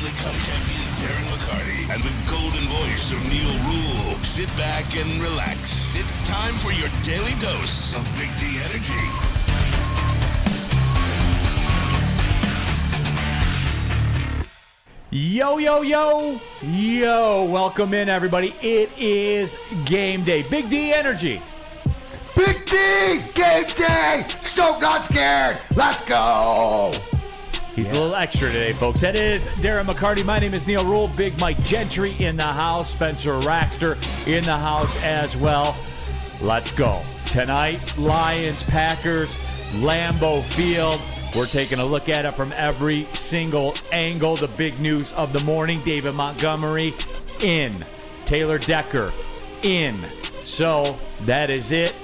Stanley Cup champion Darren McCarty and the golden voice of Neal Rhul. Sit back and relax. It's time for your daily dose of Big D energy. Yo, yo, yo, yo, welcome in everybody. It is game day. Big D energy. Big D, game day, Stoke not scared, let's go. He's a little extra today, folks. That is Darren McCarty. My name is Neal Rhul. Big Mike Gentry in the house. Spencer Raxter in the house as well. Let's go. Tonight, Lions, Packers, Lambeau Field. We're taking a look at it from every single angle. The big news of the morning, David Montgomery in. Taylor Decker in. So that is it.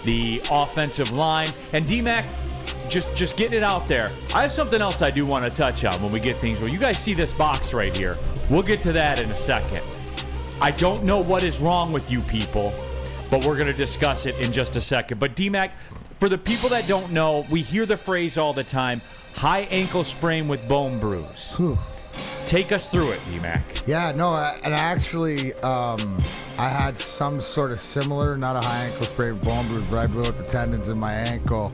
The offensive line. And D-Mac, just getting it out there. I have something else I do want to touch on when we get things rolling. You guys see this box right here. We'll get to that in a second. I don't know what is wrong with you people, but we're going to discuss it in just a second. But D-Mac, for the people that don't know, we hear the phrase all the time, high ankle sprain with bone bruise. Whew. Take us through it, D-Mac. Yeah, no, and actually, I had some sort of similar, not a high ankle sprain with bone bruise, but I blew out the tendons in my ankle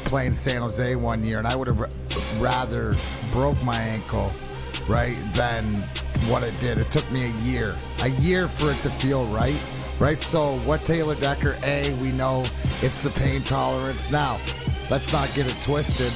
playing San Jose one year, and I would have rather broke my ankle, right, than what it did. It took me a year for it to feel right? So what Taylor Decker, we know it's the pain tolerance. Now, let's not get it twisted.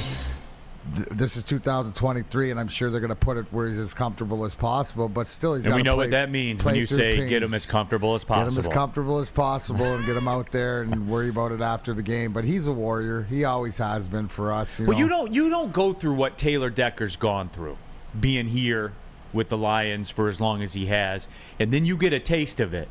This is 2023, and I'm sure they're going to put it where he's as comfortable as possible, but still he's got to And we know what that means when you say get him as comfortable as possible. Get him as comfortable as possible and get him out there and worry about it after the game. But he's a warrior. He always has been for us. Well, you don't go through what Taylor Decker's gone through, being here with the Lions for as long as he has, and then you get a taste of it.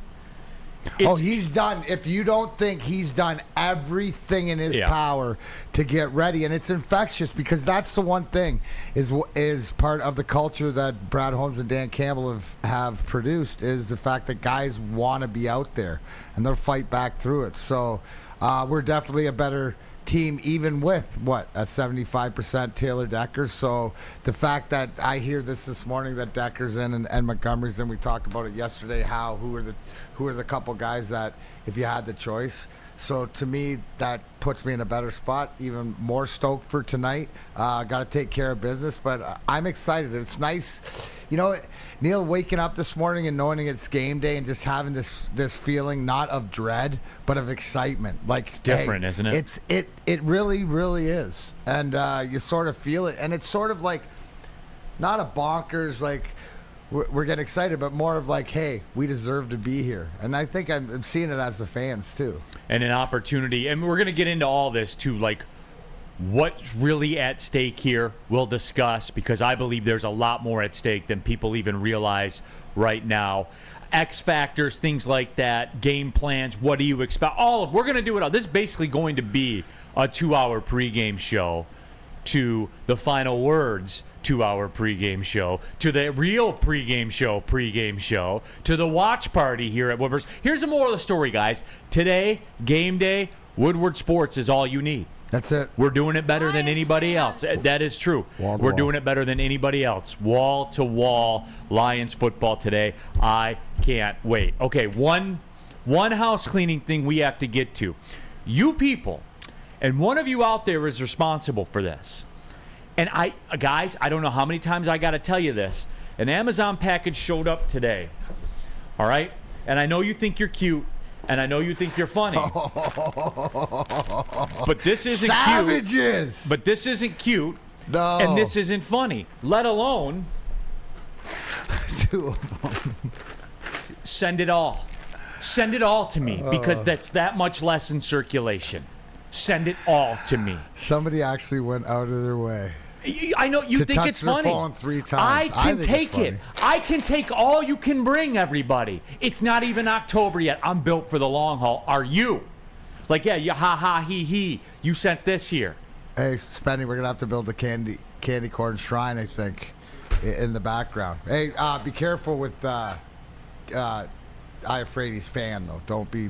He's done. If you don't think he's done everything in his power to get ready, and it's infectious because that's the one thing is part of the culture that Brad Holmes and Dan Campbell have produced is the fact that guys want to be out there and they'll fight back through it. So we're definitely a better team, even with a 75% Taylor Decker. So the fact that I hear this morning that Decker's in and Montgomery's in, we talked about it yesterday. Who are the couple guys that if you had the choice? So to me, that puts me in a better spot. Even more stoked for tonight. Got to take care of business, but I'm excited. It's nice, Neal, waking up this morning and knowing it's game day and just having this feeling not of dread but of excitement. Like it's different, isn't it? It really, really is, and you sort of feel it, and it's sort of like not a bonkers like. We're getting excited, but more of like, hey, we deserve to be here. And I think I'm seeing it as the fans, too. And an opportunity. And we're going to get into all this, too, like what's really at stake here. We'll discuss, because I believe there's a lot more at stake than people even realize right now. X factors, things like that, game plans, what do you expect? We're going to do it all. This is basically going to be a 2-hour pregame show to the final words 2-hour pregame show, to the real pregame show, to the watch party here at Woodward's. Here's the moral of the story, guys. Today, game day, Woodward Sports is all you need. That's it. We're doing it better than anybody else. That is true. We're doing it better than anybody else. Wall to wall, Lions football today. I can't wait. Okay, one house cleaning thing we have to get to. You people, and one of you out there is responsible for this. And guys, I don't know how many times I got to tell you this. An Amazon package showed up today. All right? And I know you think you're cute, and I know you think you're funny. But this isn't Savages! Cute. But this isn't cute. No. And this isn't funny. Let alone 2 of them. Send it all. Send it all to me, because that's that much less in circulation. Send it all to me. Somebody actually went out of their way. I know you think it's funny. To touch their phone 3 times. I can take it. I can take all you can bring, everybody. It's not even October yet. I'm built for the long haul. Are you? Like, yeah, you ha ha he he. You sent this here. Hey, Spenny, we're gonna have to build a candy corn shrine, I think, in the background. Hey, be careful with I Euphrates fan, though. Don't be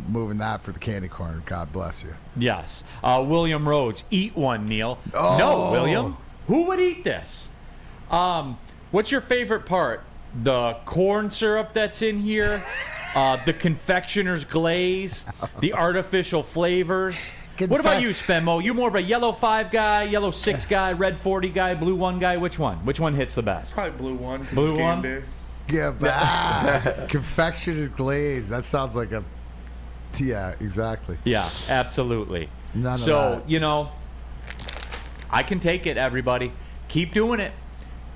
moving that for the candy corn. God bless you. Yes. William Rhodes, eat one, Neal. Oh. No, William. Who would eat this? What's your favorite part? The corn syrup that's in here, the confectioner's glaze, the artificial flavors. What about you, Spenmo? You more of a yellow 5 guy, yellow 6 guy, red 40 guy, blue 1 guy? Which one? Which one hits the best? Probably blue 1. Blue 1? Day. Yeah, but confectioner's glaze. That sounds like a... Yeah, exactly. Yeah, absolutely. None of so, that. I can take it, everybody. Keep doing it.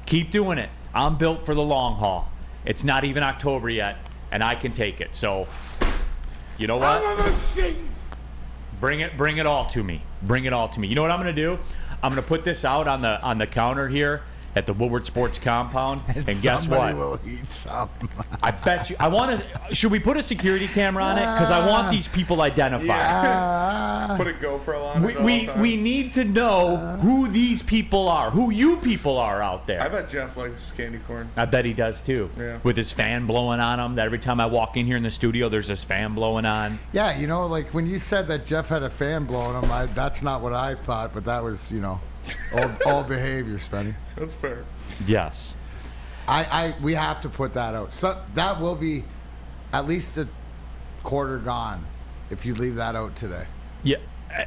Keep doing it. I'm built for the long haul. It's not even October yet, and I can take it. So, you know what? Bring it all to me. Bring it all to me. You know what I'm going to do? I'm going to put this out on the counter here at the Woodward Sports compound, and guess what? Somebody will eat some. I bet you. I want to. Should we put a security camera on it? Because I want these people identified. Yeah. Put a GoPro on it. We need to know who these people are, who you people are out there. I bet Jeff likes candy corn. I bet he does too. Yeah. With his fan blowing on him. That every time I walk in here in the studio, there's this fan blowing on. Yeah, like when you said that Jeff had a fan blowing him, that's not what I thought, but that was, old behavior, Spenny. That's fair. Yes. We have to put that out. So that will be at least a quarter gone if you leave that out today. Yeah,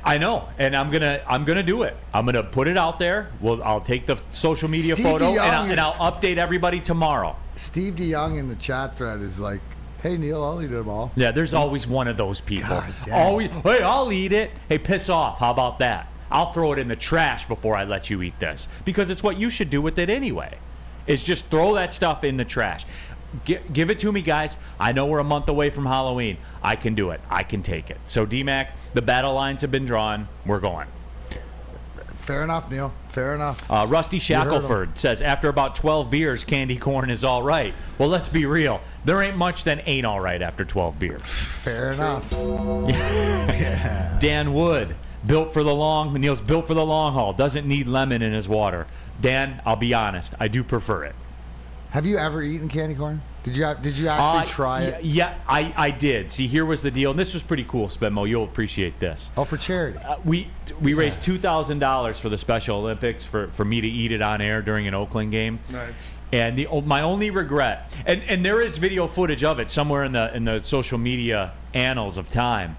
I know, and I'm gonna do it. I'm gonna put it out there. I'll take the social media Steve photo DeYoung and I'll update everybody tomorrow. Steve DeYoung in the chat thread is like, "Hey Neal, I'll eat them all." Yeah, there's always one of those people. God damn. Always, hey, I'll eat it. Hey, piss off. How about that? I'll throw it in the trash before I let you eat this, because it's what you should do with it anyway. Is just throw that stuff in the trash. Give it to me, guys. I know we're a month away from Halloween. I can do it. I can take it. So, D-Mac, the battle lines have been drawn. We're going. Fair enough, Neal. Fair enough. Rusty Shackelford says, after about 12 beers, candy corn is all right. Well, let's be real. There ain't much that ain't all right after 12 beers. Fair enough. Yeah. Dan Wood. Neal's built for the long haul. Doesn't need lemon in his water. Dan, I'll be honest, I do prefer it. Have you ever eaten candy corn? Did you actually try it? Yeah, I did. See, here was the deal, and this was pretty cool, Spenmo. You'll appreciate this. Oh, for charity. We raised $2,000 for the Special Olympics for me to eat it on air during an Oakland game. Nice. And my only regret, and there is video footage of it somewhere in the social media annals of time.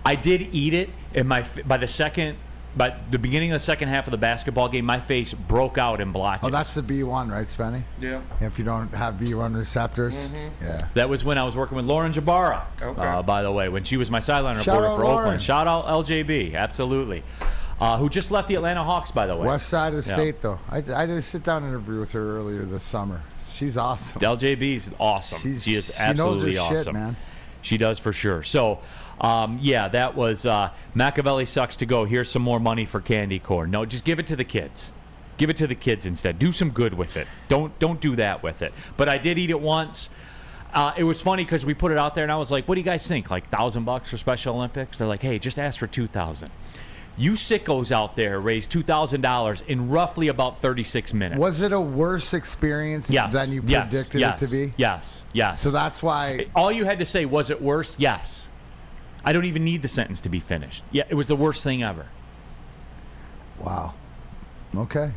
I did eat it, and by the beginning of the second half of the basketball game, my face broke out in blotches. Oh, that's the B1, right, Spenny? Yeah. If you don't have B1 receptors. Mm-hmm. Yeah. That was when I was working with Lauren Jabara, by the way, when she was my sideline reporter for Lauren. Oakland. Shout out LJB, absolutely. Who just left the Atlanta Hawks, by the way. West side of the state, though. I did a sit-down interview with her earlier this summer. She's awesome. LJB's awesome. She is absolutely she knows her awesome. Shit, man. She does for sure. So, that was Machiavelli sucks to go. Here's some more money for candy corn. No, just give it to the kids. Give it to the kids instead. Do some good with it. Don't do that with it. But I did eat it once. It was funny because we put it out there, and I was like, "What do you guys think? Like $1,000 for Special Olympics?" They're like, "Hey, just ask for $2,000." You sickos out there raised $2,000 in roughly about 36 minutes. Was it a worse experience than you predicted it to be? Yes. So that's why... All you had to say, was it worse? Yes. I don't even need the sentence to be finished. Yeah, it was the worst thing ever. Wow. Okay.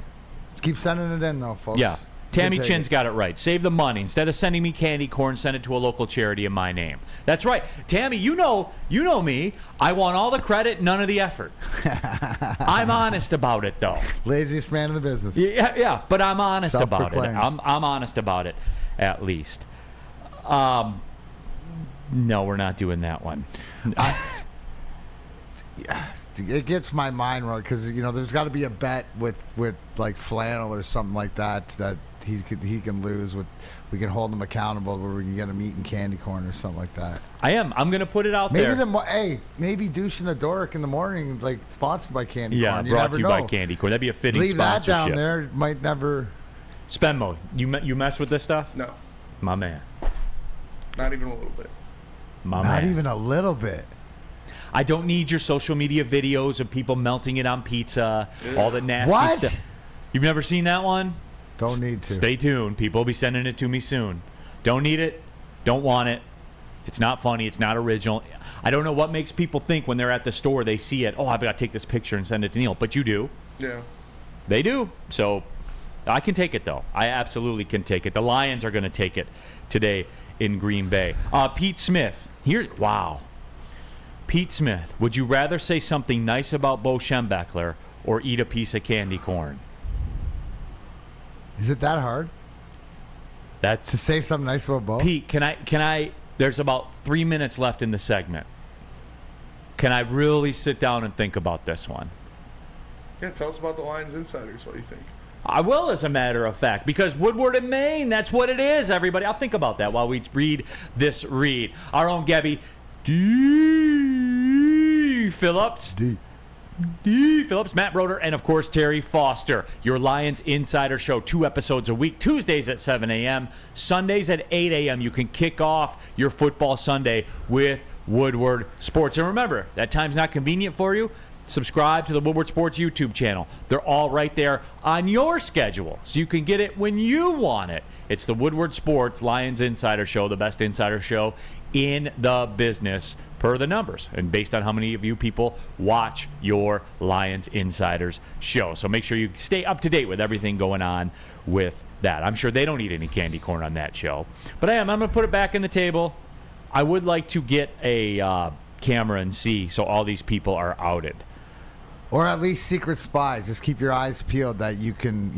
Keep sending it in, though, folks. Yeah. Tammy Chin's got it right. Save the money. Instead of sending me candy corn, send it to a local charity in my name. That's right. Tammy, you know me. I want all the credit, none of the effort. I'm honest about it, though. Laziest man in the business. Yeah, but I'm honest about it. I'm honest about it, at least. No, we're not doing that one. It gets my mind wrong because there's got to be a bet with like flannel or something like that he can lose. We can hold him accountable where we can get him eating candy corn or something like that. I'm gonna put it out there. Maybe douche in the dork in the morning, like sponsored by candy corn. Yeah, brought to you by candy corn. That'd be a fitting Leave sponsorship. that down there. It might never. Spenmo, you mess with this stuff? No. My man. Not even a little bit. Not even a little bit. I don't need your social media videos of people melting it on pizza, all the nasty stuff. You've never seen that one? Don't need to. Stay tuned. People will be sending it to me soon. Don't need it. Don't want it. It's not funny. It's not original. I don't know what makes people think when they're at the store, they see it. Oh, I've got to take this picture and send it to Neal. But you do. Yeah. They do. So I can take it, though. I absolutely can take it. The Lions are going to take it today in Green Bay. Pete Smith. Wow. Pete Smith, would you rather say something nice about Bo Schembechler or eat a piece of candy corn? Is it that hard? That's to say something nice about Bo? Pete, can I there's about 3 minutes left in the segment. Can I really sit down and think about this one? Yeah, tell us about the Lions Insiders. What do you think? I will, as a matter of fact, because Woodward in Maine, that's what it is, everybody. I'll think about that while we read this read. Our own Gabby D. Phillips. D. Phillips, Matt Broder, and of course Terry Foster. Your Lions Insider Show, 2 episodes a week, Tuesdays at 7 a.m., Sundays at 8 a.m. You can kick off your football Sunday with Woodward Sports. And remember, that time's not convenient for you. Subscribe to the Woodward Sports YouTube channel. They're all right there on your schedule, so you can get it when you want it. It's the Woodward Sports Lions Insider Show, the best insider show in the business per the numbers and based on how many of you people watch your Lions Insiders show. So make sure you stay up to date with everything going on with that. I'm sure they don't eat any candy corn on that show. But I'm going to put it back in the table. I would like to get a camera and see so all these people are outed. Or at least secret spies. Just keep your eyes peeled that you can,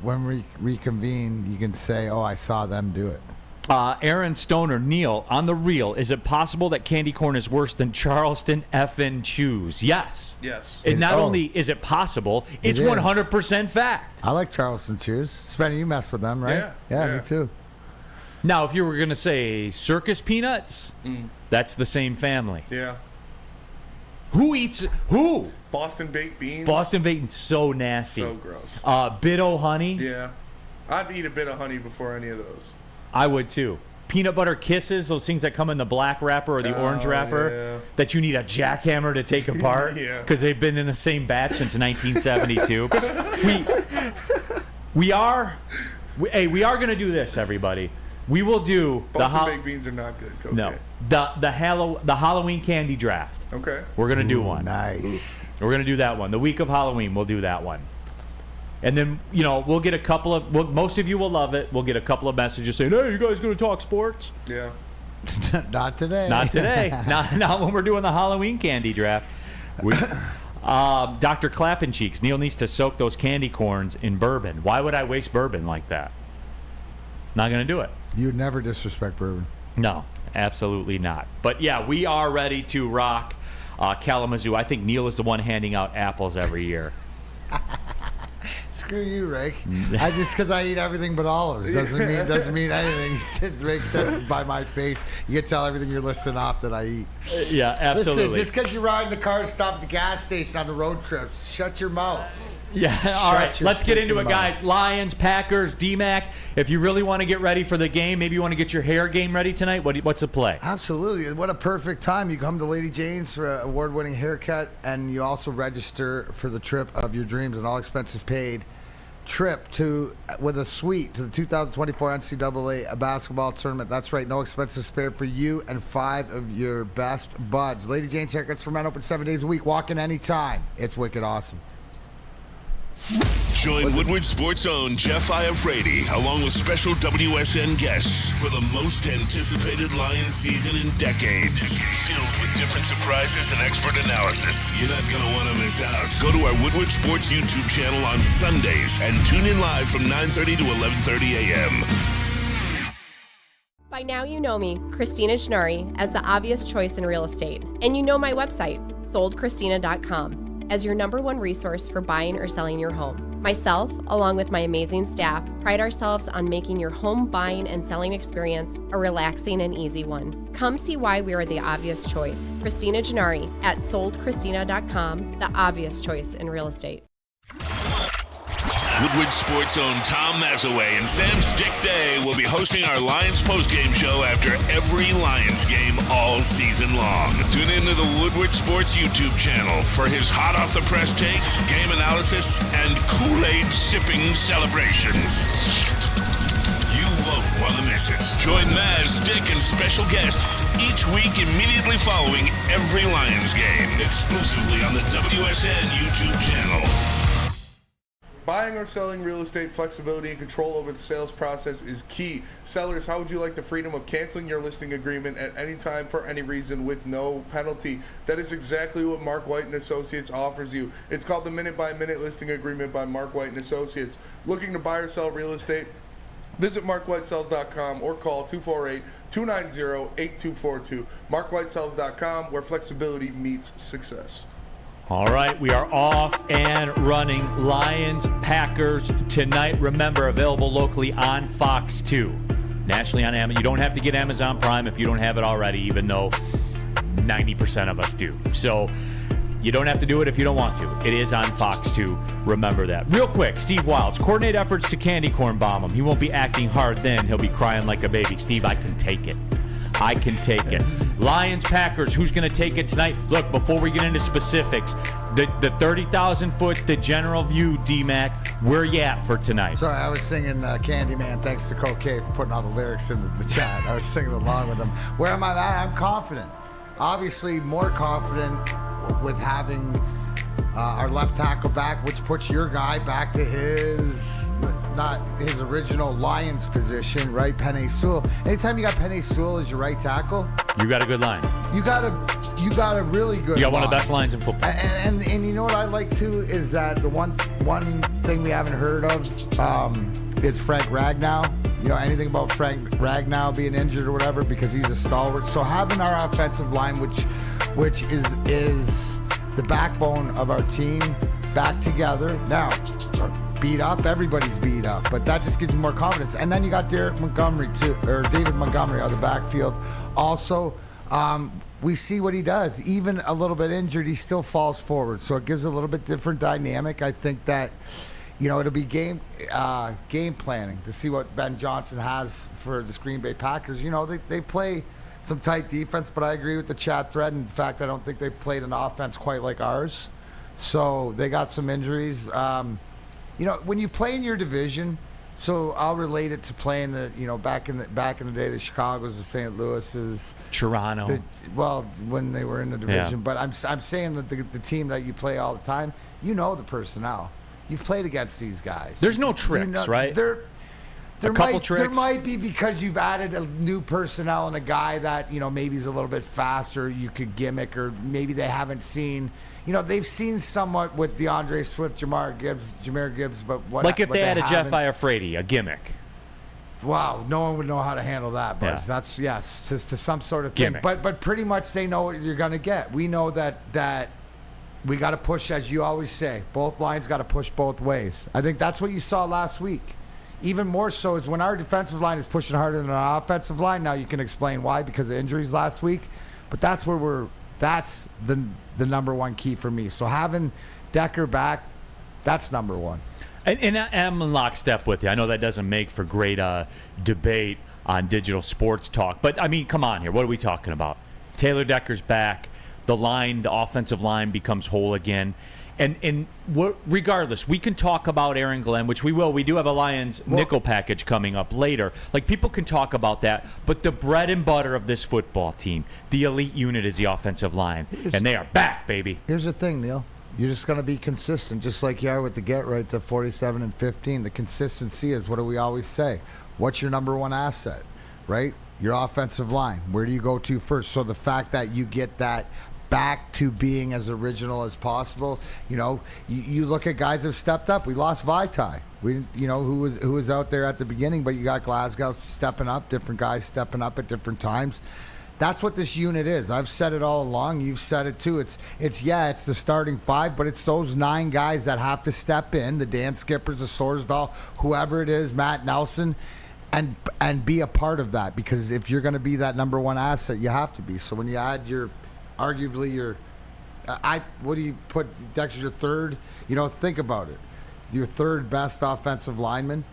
when we reconvene, you can say, oh, I saw them do it. Aaron Stoner, Neal, on the reel, is it possible that candy corn is worse than Charleston effing chews? Yes. Yes. And not only is it possible, it's 100% fact. I like Charleston chews. Spenny, you mess with them, right? Yeah, me too. Now, if you were going to say circus peanuts, that's the same family. Yeah. Who eats who? Boston baked beans. Boston baked, so nasty. So gross. Bit o' honey. Yeah. I'd eat a bit of honey before any of those. I would too. Peanut butter kisses, those things that come in the black wrapper or the orange wrapper that you need a jackhammer to take apart because they've been in the same batch since 1972. we are going to do this, everybody. We will do Boston baked beans are not good. Okay. No, the Halloween candy draft. Okay. We're going to do one. Nice. We're going to do that one. The week of Halloween, we'll do that one. And then, we'll get a couple of, most of you will love it. We'll get a couple of messages saying, hey, you guys going to talk sports? Yeah. Not today. Not today. not when we're doing the Halloween candy draft. Dr. Clappin' Cheeks, Neal needs to soak those candy corns in bourbon. Why would I waste bourbon like that? Not going to do it. You would never disrespect bourbon. No, absolutely not. But, yeah, we are ready to rock Kalamazoo. I think Neal is the one handing out apples every year. Screw you, Rick. Because I eat everything but olives doesn't mean anything. Rick said it's by my face. You can tell everything you're listing off that I eat. Yeah, absolutely. Listen, just because you ride in the car and stop at the gas station on the road trips, shut your mouth. Yeah, all right. Let's get into it, guys. Lions, Packers, DMAC. If you really want to get ready for the game, maybe you want to get your hair game ready tonight. What's the play? Absolutely. What a perfect time. You come to Lady Jane's for an award-winning haircut, and you also register for the trip of your dreams and all expenses paid trip with a suite to the 2024 NCAA basketball tournament. That's right. No expenses spared for you and 5 of your best buds. Lady Jane's Haircuts for Men open 7 days a week. Walk in anytime. It's wicked awesome. Join Woodward Sports' own Jeff Iafrate along with special WSN guests for the most anticipated Lions season in decades. Filled with different surprises and expert analysis. You're not going to want to miss out. Go to our Woodward Sports YouTube channel on Sundays and tune in live from 9:30 to 11:30 a.m. By now you know me, Christina Gennari, as the obvious choice in real estate. And you know my website, soldchristina.com. as your #1 resource for buying or selling your home. Myself, along with my amazing staff, pride ourselves on making your home buying and selling experience a relaxing and easy one. Come see why we are the obvious choice. Christina Gennari at soldchristina.com, the obvious choice in real estate. Woodward Sports' own Tom Mazaway and Sam Stick Day will be hosting our Lions postgame show after every Lions game all season long. Tune into the Woodward Sports YouTube channel for his hot-off-the-press takes, game analysis, and Kool-Aid sipping celebrations. You won't want to miss it. Join Maz, Stick, and special guests each week immediately following every Lions game, exclusively on the WSN YouTube channel. Buying or selling real estate, flexibility and control over the sales process is key. Sellers, how would you like the freedom of canceling your listing agreement at any time for any reason with no penalty? That is exactly what Mark White & Associates offers you. It's called the Minute by Minute Listing Agreement by Mark White & Associates. Looking to buy or sell real estate? Visit markwhitesells.com or call 248-290-8242. markwhitesells.com, where flexibility meets success. All right, we are off and running. Lions, Packers tonight. Remember, available locally on Fox 2. Nationally on Amazon. You don't have to get Amazon Prime if you don't have it already, even though 90% of us do. So you don't have to do it if you don't want to. It is on Fox 2. Remember that. Real quick, Steve Wilds. Coordinate efforts to candy corn bomb him. He won't be acting hard then. He'll be crying like a baby. Steve, I can take it. I can take it. Lions, Packers, who's going to take it tonight? Look, before we get into specifics, the 30,000-foot, the general view, D-Mac, where you at for tonight? Sorry, I was singing Candyman, thanks to Coke for putting all the lyrics in the chat. I was singing along with them. Where am I at? I'm confident. Obviously, more confident with having our left tackle back, which puts your guy back to not his original Lions position, right? Penei Sewell. Anytime you got Penei Sewell as your right tackle, you got a good line. You got a really good line. You got one of the best lines in football. And you know what I like too is that the one thing we haven't heard of is Frank Ragnow. You know anything about Frank Ragnow being injured or whatever, because he's a stalwart. So having our offensive line, which is the backbone of our team, back together. Now, beat up, everybody's beat up, but that just gives you more confidence. And then you got David Montgomery out of the backfield. Also, we see what he does. Even a little bit injured, he still falls forward. So it gives a little bit different dynamic. I think that, it'll be game planning to see what Ben Johnson has for the Green Bay Packers. They play some tight defense, but I agree with the chat thread. In fact, I don't think they've played an offense quite like ours. So they got some injuries. When you play in your division, so I'll relate it to playing back in the day, the Chicago's, the St. Louis's, Toronto. When they were in the division. Yeah. But I'm saying that the team that you play all the time, the personnel. You've played against these guys. There's no tricks, right? There tricks. There might be, because you've added a new personnel and a guy that, maybe is a little bit faster, you could gimmick, or maybe they haven't seen, they've seen somewhat with DeAndre Swift, Jahmyr Gibbs, but what? Like if they had a Jeff Iafrate, a gimmick. Wow, no one would know how to handle that, but that's, yes, to some sort of thing. Gimmick. But pretty much they know what you're going to get. We know that we got to push, as you always say, both lines got to push both ways. I think that's what you saw last week. Even more so is when our defensive line is pushing harder than our offensive line. Now you can explain why, because of injuries last week. But that's where that's the number one key for me. So having Decker back, that's number one. And I'm in lockstep with you. I know that doesn't make for great debate on digital sports talk. But, I mean, come on here. What are we talking about? Taylor Decker's back. The offensive line becomes whole again. And regardless, we can talk about Aaron Glenn, which we will. We do have a Lions nickel package coming up later. Like, people can talk about that. But the bread and butter of this football team, the elite unit, is the offensive line. And they are back, baby. Here's the thing, Neal. You're just going to be consistent, just like you are with the get-right to 47-15. The consistency is, what do we always say? What's your number one asset, right? Your offensive line. Where do you go to first? So the fact that you get that back to being as original as possible. You look at guys who have stepped up. We lost Vaitai, who was out there at the beginning, but you got Glasgow stepping up, different guys stepping up at different times. That's what this unit is. I've said it all along. You've said it too. It's the starting five, but it's those 9 guys that have to step in, the Dan Skippers, the Sorsdahl, whoever it is, Matt Nelson, and be a part of that. Because if you're going to be that number one asset, you have to be. So when you add arguably your what do you put Dexter's your third? Think about it. Your third best offensive lineman.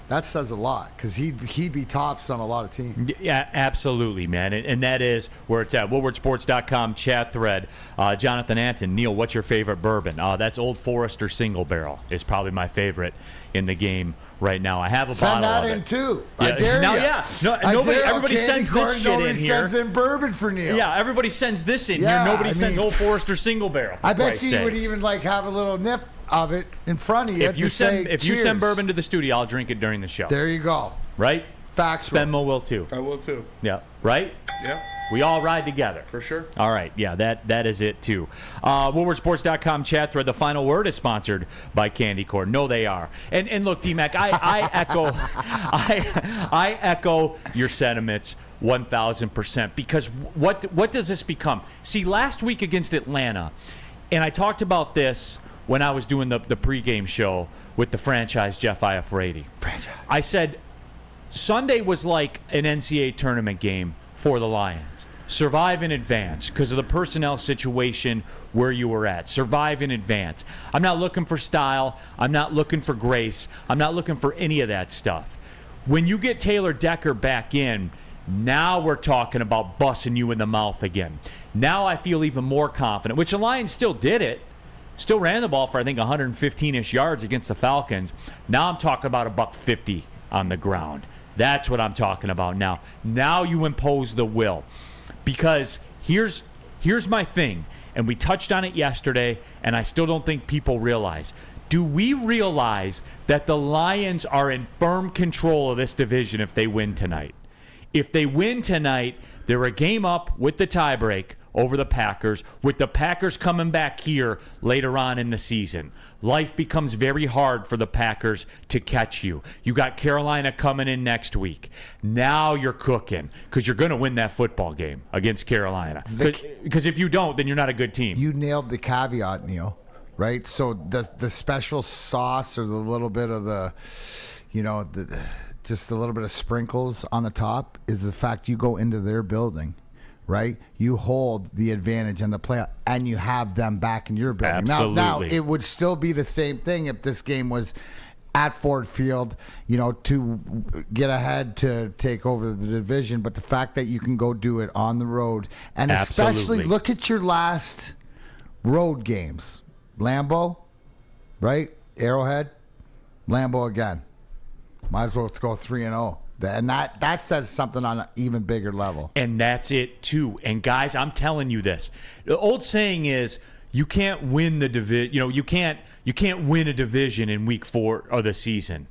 That says a lot, because he'd be tops on a lot of teams. Yeah, absolutely, man. And that is where it's at. WoodwardSports.com chat thread. Jonathan Anton, Neal, what's your favorite bourbon? That's Old Forester Single Barrel is probably my favorite in the game right now. I have a Send bottle of that it. in too. Yeah. I dare now, you. Yeah. No, everybody sends this shit in here. Nobody sends in bourbon for Neal. Yeah, everybody sends this in here. Nobody sends Old Forester Single Barrel. I bet you would even have a little nip of it in front of you. If you send bourbon to the studio, I'll drink it during the show. There you go. Right? Facts. Spenmo will too. I will too. Yeah. Right? Yeah. We all ride together. For sure. All right. Yeah, that is it, too. WoodwardSports.com chat thread. The final word is sponsored by Candy Corn. No, they are. And look, D-Mac, I echo I echo your sentiments 1,000%. Because what does this become? See, last week against Atlanta, and I talked about this when I was doing the pregame show with the franchise Jeff Iafrate. I said Sunday was like an NCAA tournament game for the Lions. Survive in advance because of the personnel situation where you were at. Survive in advance. I'm not looking for style. I'm not looking for grace. I'm not looking for any of that stuff. When you get Taylor Decker back in, now we're talking about busting you in the mouth again. Now I feel even more confident, which the Lions still did it. Still ran the ball for, I think, 115-ish yards against the Falcons. Now I'm talking about $150 on the ground. That's what I'm talking about now. Now you impose the will. Because here's my thing, and we touched on it yesterday, and I still don't think people realize. Do we realize that the Lions are in firm control of this division if they win tonight? If they win tonight, they're a game up with the tiebreak over the Packers, with the Packers coming back here later on in the season. Life becomes very hard for the Packers to catch you. You got Carolina coming in next week. Now you're cooking because you're going to win that football game against Carolina. Because if you don't, then you're not a good team. You nailed the caveat, Neal, right? So the special sauce or the little bit of the, just a little bit of sprinkles on the top is the fact you go into their building. Right, you hold the advantage in the playoff, and you have them back in your building. Absolutely. Now, it would still be the same thing if this game was at Ford Field, to get ahead to take over the division. But the fact that you can go do it on the road, and especially look at your last road games, Lambeau, right, Arrowhead, Lambeau again. Might as well go 3-0. And that says something on an even bigger level. And that's it, too. And, guys, I'm telling you this. The old saying is you can't win the division. You can't win a division in week 4 of the season.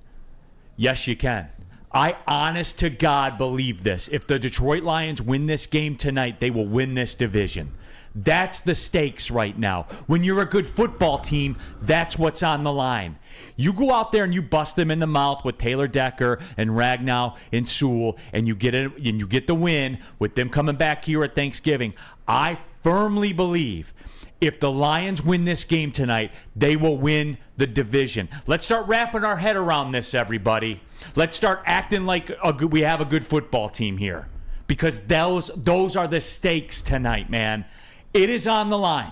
Yes, you can. I, honest to God, believe this. If the Detroit Lions win this game tonight, they will win this division. That's the stakes right now. When you're a good football team, that's what's on the line. You go out there and you bust them in the mouth with Taylor Decker and Ragnow and Sewell, and you get the win with them coming back here at Thanksgiving. I firmly believe if the Lions win this game tonight, they will win the division. Let's start wrapping our head around this, everybody. Let's start acting like we have a good football team here, because those are the stakes tonight, man. It is on the line.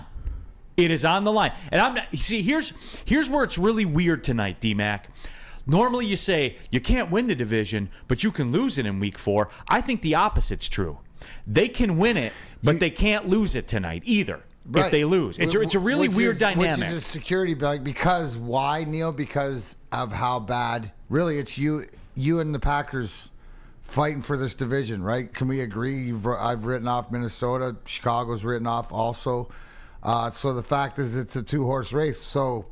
It is on the line. And here's where it's really weird tonight, D-Mac. Normally you say you can't win the division, but you can lose it in week 4. I think the opposite's true. They can win it, but they can't lose it tonight either. Right. If they lose. It's a really weird dynamic. Which is a security blanket. Because why, Neal? Because of how bad. Really, it's you and the Packers fighting for this division, right? Can we agree? I've written off Minnesota. Chicago's written off also. So the fact is it's a 2-horse race. So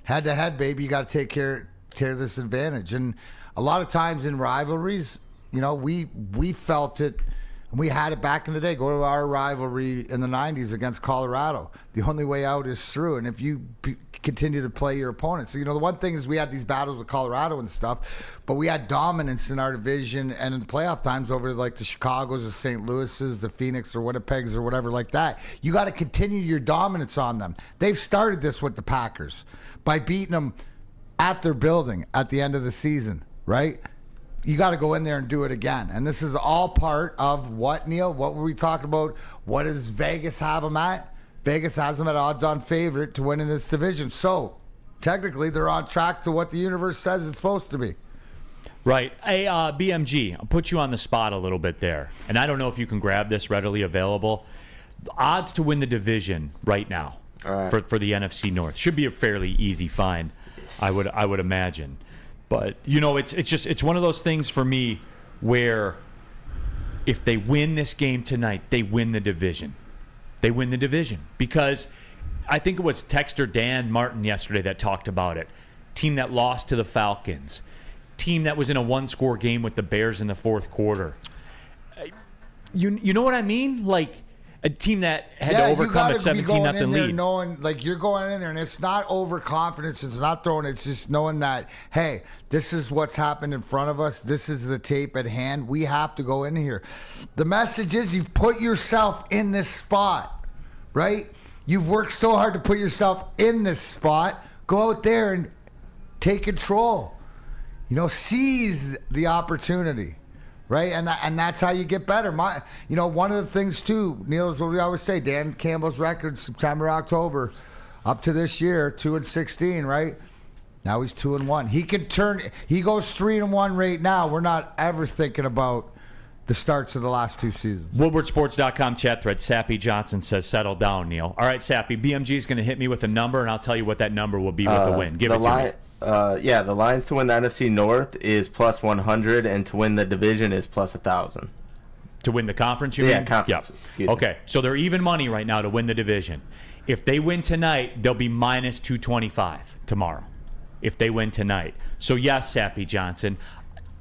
head-to-head, baby, you got to tear this advantage. And a lot of times in rivalries, we felt it. We had it back in the day. Go to our rivalry in the 90s against Colorado. The only way out is through. And if you continue to play your opponents. So, the one thing is we had these battles with Colorado and stuff, but we had dominance in our division and in the playoff times over like the Chicagos, the St. Louis's, the Phoenix or Winnipegs or whatever like that. You got to continue your dominance on them. They've started this with the Packers by beating them at their building at the end of the season, right? You got to go in there and do it again. And this is all part of what, Neal? What were we talking about? What does Vegas have them at? Vegas has them at odds-on favorite to win in this division. So, technically, they're on track to what the universe says it's supposed to be. Right. Hey, BMG, I'll put you on the spot a little bit there. And I don't know if you can grab this readily available. Odds to win the division right now for the NFC North. Should be a fairly easy find, I would imagine. But, it's one of those things for me where if they win this game tonight, they win the division. They win the division because I think it was Texter Dan Martin yesterday that talked about it. Team that lost to the Falcons. Team that was in a one-score game with the Bears in the fourth quarter. You know what I mean? Like a team that had to overcome a 17-0 lead. Knowing, like, you're going in there, and it's not overconfidence. It's not throwing. It's just knowing that, hey, this is what's happened in front of us. This is the tape at hand. We have to go in here. The message is you put yourself in this spot, right? You've worked so hard to put yourself in this spot. Go out there and take control. Seize the opportunity. Right, and that's how you get better. One of the things too, Neal, is what we always say. Dan Campbell's record, September, October, up to this year, 2-16. Right now he's 2-1. He could turn. He goes 3-1 right now. We're not ever thinking about the starts of the last two seasons. Woodwardsports.com chat thread. Sappy Johnson says, "Settle down, Neal." All right, Sappy. BMG is going to hit me with a number, and I'll tell you what that number will be with the win. Give it to me. The Lions to win the NFC North is plus 100, and to win the division is plus 1,000. To win the conference, you mean? Yeah, conference. Yep. Excuse me. Okay, so they're even money right now to win the division. If they win tonight, they'll be minus 225 tomorrow. If they win tonight. So yes, Sappy Johnson,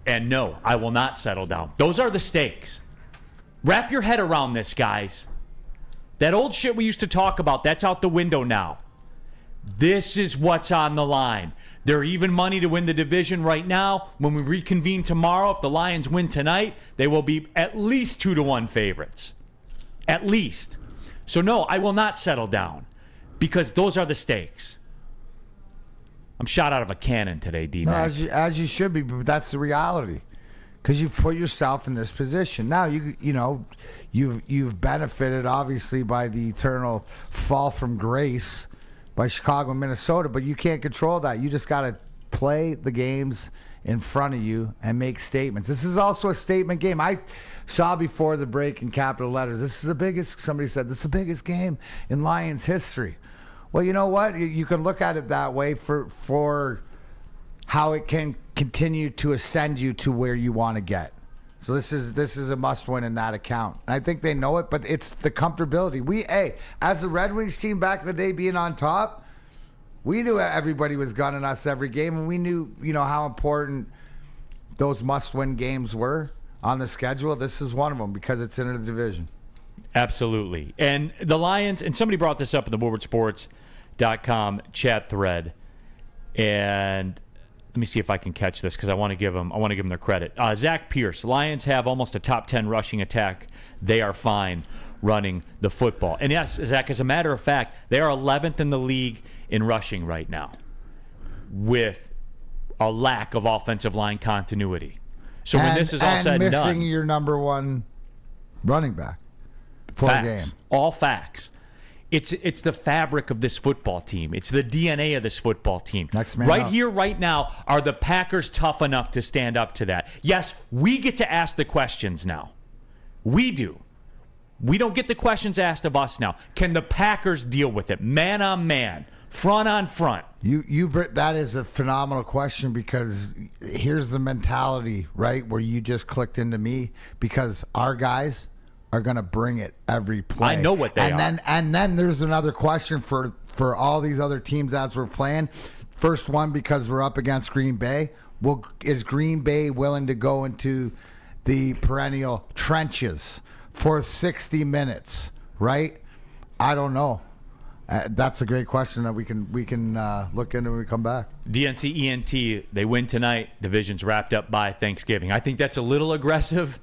and no, I will not settle down. Those are the stakes. Wrap your head around this, guys. That old shit we used to talk about, that's out the window now. This is what's on the line. They're even money to win the division right now. When we reconvene tomorrow, if the Lions win tonight, they will be at least 2-1 favorites. At least. So no, I will not settle down because those are the stakes. I'm shot out of a cannon today, D-Mac. No, as you should be, but that's the reality. Because you've put yourself in this position. Now, you've benefited, obviously, by the eternal fall from grace by Chicago and Minnesota, but you can't control that. You just got to play the games in front of you and make statements. This is also a statement game. I saw before the break in capital letters, somebody said, this is the biggest game in Lions history. Well, you know what? You can look at it that way for how it can continue to ascend you to where you want to get. So this is a must-win in that account. And I think they know it, but it's the comfortability. As the Red Wings team back in the day being on top, we knew everybody was gunning us every game, and we knew, how important those must-win games were on the schedule. This is one of them because it's in the division. Absolutely. And the Lions, and somebody brought this up in the WoodwardSports.com chat thread, and let me see if I can catch this because I want to give them their credit. Zach Pierce, Lions have almost a top 10 rushing attack. They are fine running the football. And yes, Zach, as a matter of fact, they are 11th in the league in rushing right now with a lack of offensive line continuity. So when this is all said and done, missing your number one running back for a game. All facts. It's the fabric of this football team. It's the DNA of this football team. Next man right up. Here, right now, are the Packers tough enough to stand up to that? Yes, we get to ask the questions now. We do. We don't get the questions asked of us now. Can the Packers deal with it? Man on man, front on front. That is a phenomenal question because here's the mentality, right, where you just clicked into me because our guys are going to bring it every play. I know what they are. And then there's another question for all these other teams as we're playing. First one, because we're up against Green Bay. Well, is Green Bay willing to go into the perennial trenches for 60 minutes, right? I don't know. That's a great question that we can look into when we come back. DNC ENT, they win tonight. Division's wrapped up by Thanksgiving. I think that's a little aggressive.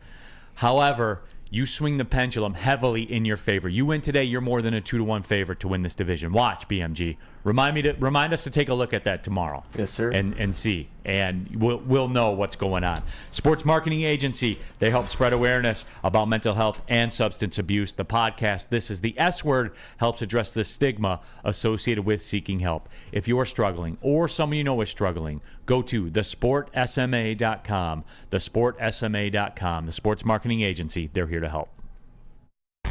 However, you swing the pendulum heavily in your favor. You win today, you're more than a 2-1 favorite to win this division. Watch, BMG. Remind us to take a look at that tomorrow. Yes, sir. And see. And we'll know what's going on. Sports Marketing Agency, they help spread awareness about mental health and substance abuse. The podcast, This is the S Word, helps address the stigma associated with seeking help. If you are struggling or someone you know is struggling, go to thesportsma.com. Thesportsma.com. The Sports Marketing Agency, they're here to help.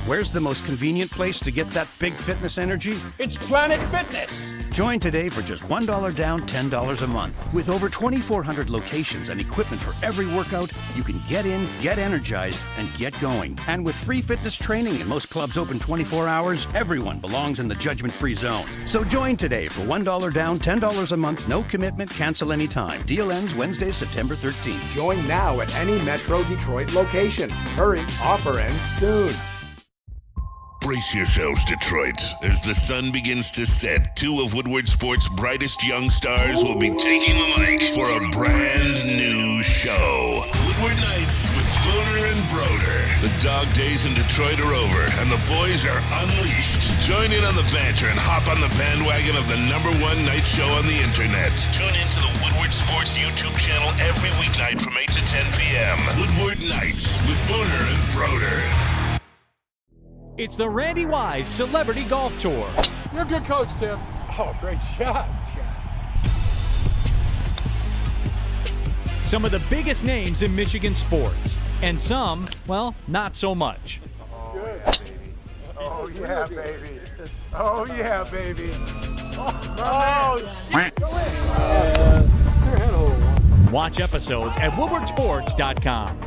Where's the most convenient place to get that big fitness energy? It's Planet Fitness. Join today for just $1 down, $10 a month. With over 2,400 locations and equipment for every workout, you can get in, get energized, and get going. And with free fitness training and most clubs open 24 hours, everyone belongs in the judgment-free zone. So join today for $1 down, $10 a month, no commitment, cancel anytime. Deal ends Wednesday, September 13th. Join now at any Metro Detroit location. Hurry, offer ends soon. Brace yourselves, Detroit. As the sun begins to set, two of Woodward Sports' brightest young stars will be taking the mic for a brand new show. Woodward Nights with Spooner and Broder. The dog days in Detroit are over, and the boys are unleashed. Join in on the banter and hop on the bandwagon of the #1 night show on the internet. Tune in to the Woodward Sports YouTube channel every weeknight from 8 to 10 p.m. Woodward Nights with Spooner and Broder. It's the Randy Wise Celebrity Golf Tour. You're a good coach, Tim. Oh, great shot. Some of the biggest names in Michigan sports, and some, well, not so much. Oh, yeah, baby. Oh, yeah, baby. Watch episodes at woodwardsports.com.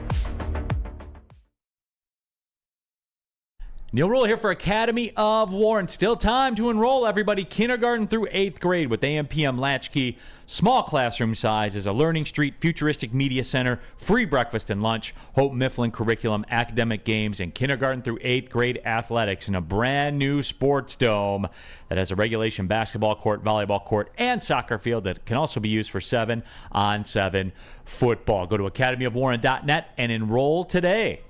Neal Rhul here for Academy of Warren. Still time to enroll everybody kindergarten through 8th grade with AM/PM latchkey. Small classroom size is a Learning Street futuristic media center, free breakfast and lunch, Hope Mifflin curriculum, academic games, and kindergarten through 8th grade athletics in a brand new sports dome that has a regulation basketball court, volleyball court, and soccer field that can also be used for 7-on-7 football. Go to academyofwarren.net and enroll today.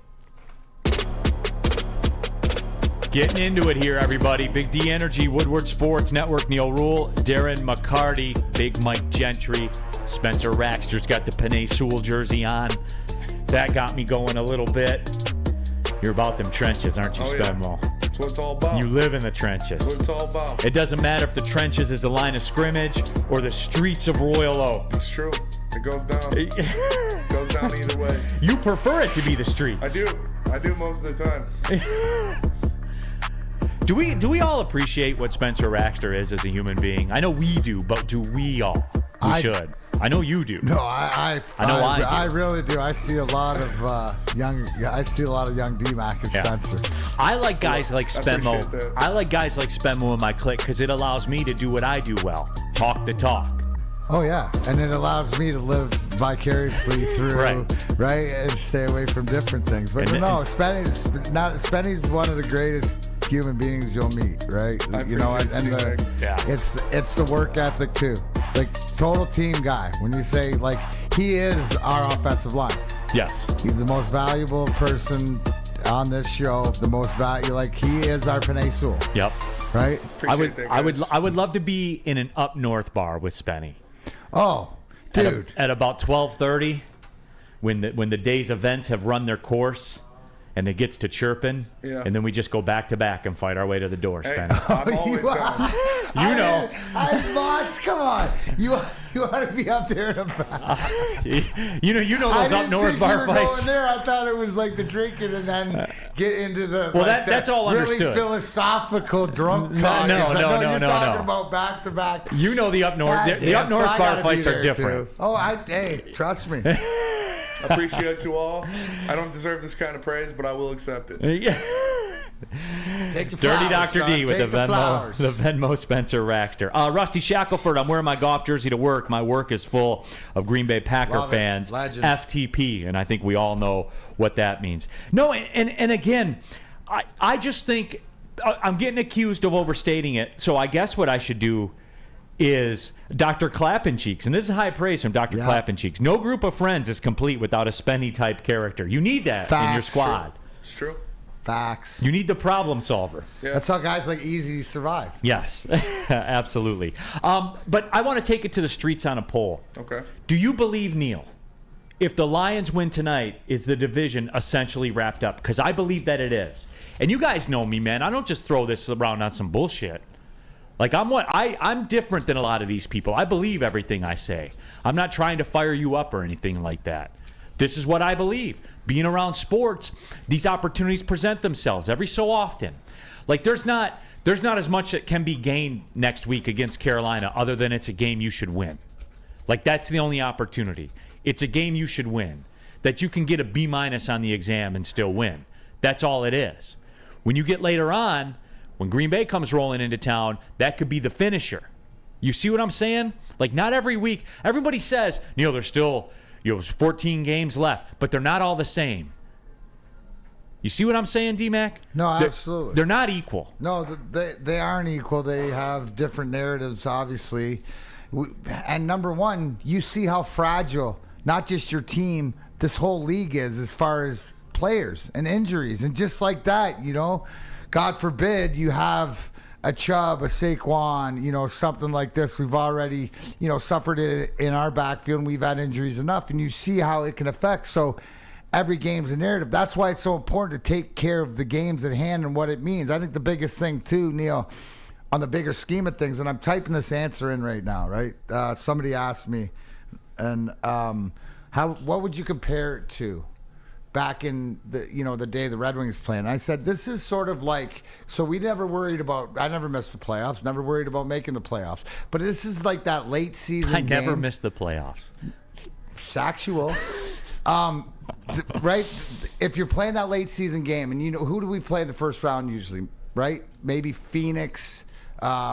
Getting into it here, everybody. Big D Energy, Woodward Sports Network, Neal Rhul, Darren McCarty, Big Mike Gentry, Spencer Raxter's got the Panay Sewell jersey on. That got me going a little bit. You're about them trenches, aren't you, Spenwell? That's what it's all about. You live in the trenches. That's what it's all about. It doesn't matter if the trenches is the line of scrimmage or the streets of Royal Oak. It's true. It goes down. It goes down either way. You prefer it to be the streets. I do. I do most of the time. Do we all appreciate what Spencer Raxter is as a human being? I know we do, but do we all? We should. I know you do. No, I do. I really do. I see a lot of young D-Mac and Spencer. I like guys like Spenmo. I like guys like Spenmo in my clique because it allows me to do what I do well: talk the talk. Oh yeah, and it allows me to live vicariously through, right, and stay away from different things. But Spenny's one of the greatest human beings you'll meet, right? It's the work ethic too. Like total team guy. When you say like he is our offensive line. Yes, he's the most valuable person on this show. The most value, like he is our Panay Sewell. Yep. Right. I would love to be in an up north bar with Spenny. Oh, dude! At about 12:30, when the day's events have run their course, and it gets to chirping, and then we just go back to back and fight our way to the door. Hey, I'm always down. You know, I lost. Come on, you want to be up there in a back. you know those up north bar fights. Going there, I thought it was like the drinking and then get into the that's all understood. Really philosophical drunk talk. No. You're talking about back to back. You know the up north. The up north bar fights are different. Too. Oh, trust me. Appreciate you all. I don't deserve this kind of praise, but I will accept it. Take the Dirty flowers, Dr. son. D with Take the Venmo Spencer Raxter. Rusty Shackelford, I'm wearing my golf jersey to work. My work is full of Green Bay Packer fans. Legend. FTP, and I think we all know what that means. No, and again, I just think I'm getting accused of overstating it, so I guess what I should do is Dr. Clappencheeks, and this is high praise from Dr. Clappencheeks. No group of friends is complete without a Spenny-type character. You need that in your squad. It's true. Facts. You need the problem solver. Yeah. That's how guys like Easy survive. Yes, absolutely. But I want to take it to the streets on a poll. Okay. Do you believe, Neal, if the Lions win tonight, is the division essentially wrapped up? Because I believe that it is. And you guys know me, man. I don't just throw this around on some bullshit. Like I'm different than a lot of these people. I believe everything I say. I'm not trying to fire you up or anything like that. This is what I believe. Being around sports, these opportunities present themselves every so often. Like there's not as much that can be gained next week against Carolina other than it's a game you should win. Like that's the only opportunity. It's a game you should win. That you can get a B- on the exam and still win. That's all it is. When you get later on, when Green Bay comes rolling into town, that could be the finisher. You see what I'm saying? Like not every week. Everybody says, Neal, there's still 14 games left, but they're not all the same. You see what I'm saying, D-Mac? No, absolutely. They're not equal. No, they aren't equal. They have different narratives, obviously. And number one, you see how fragile, not just your team, this whole league is as far as players and injuries. And just like that, God forbid you have a Chubb, a Saquon, something like this. We've already, suffered it in our backfield, and we've had injuries enough. And you see how it can affect. So every game's a narrative. That's why it's so important to take care of the games at hand and what it means. I think the biggest thing, too, Neal, on the bigger scheme of things, and I'm typing this answer in right now, right? Somebody asked me, and what would you compare it to back in the day the Red Wings playing? I said, this is sort of like, so we never worried about, I never missed the playoffs, never worried about making the playoffs. But this is like that late season game. I never missed the playoffs. Sexual. Right? If you're playing that late season game, and who do we play in the first round usually, right? Maybe Phoenix,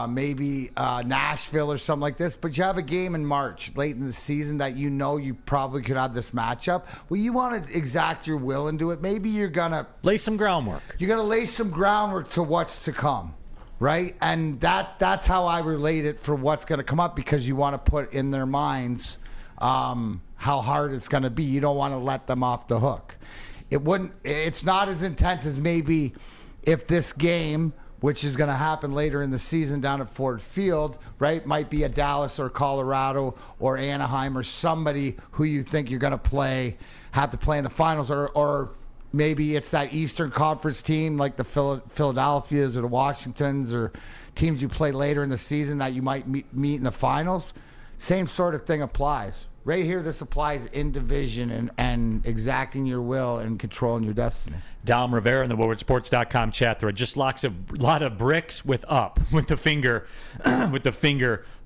maybe Nashville or something like this. But you have a game in March, late in the season, that you probably could have this matchup. Well, you want to exact your will into it. Maybe you're going to lay some groundwork. You're going to lay some groundwork to what's to come, right? And that's how I relate it for what's going to come up, because you want to put in their minds how hard it's going to be. You don't want to let them off the hook. It's not as intense as maybe if this game, which is going to happen later in the season down at Ford Field, right, might be a Dallas or Colorado or Anaheim or somebody who you think you're going to have to play in the finals, or maybe it's that Eastern Conference team like the Philadelphias or the Washingtons, or teams you play later in the season that you might meet in the finals. Same sort of thing applies. Right here, this applies in division and exacting your will and controlling your destiny. Dom Rivera in the WoodwardSports.com chat thread just locks a lot of bricks with the finger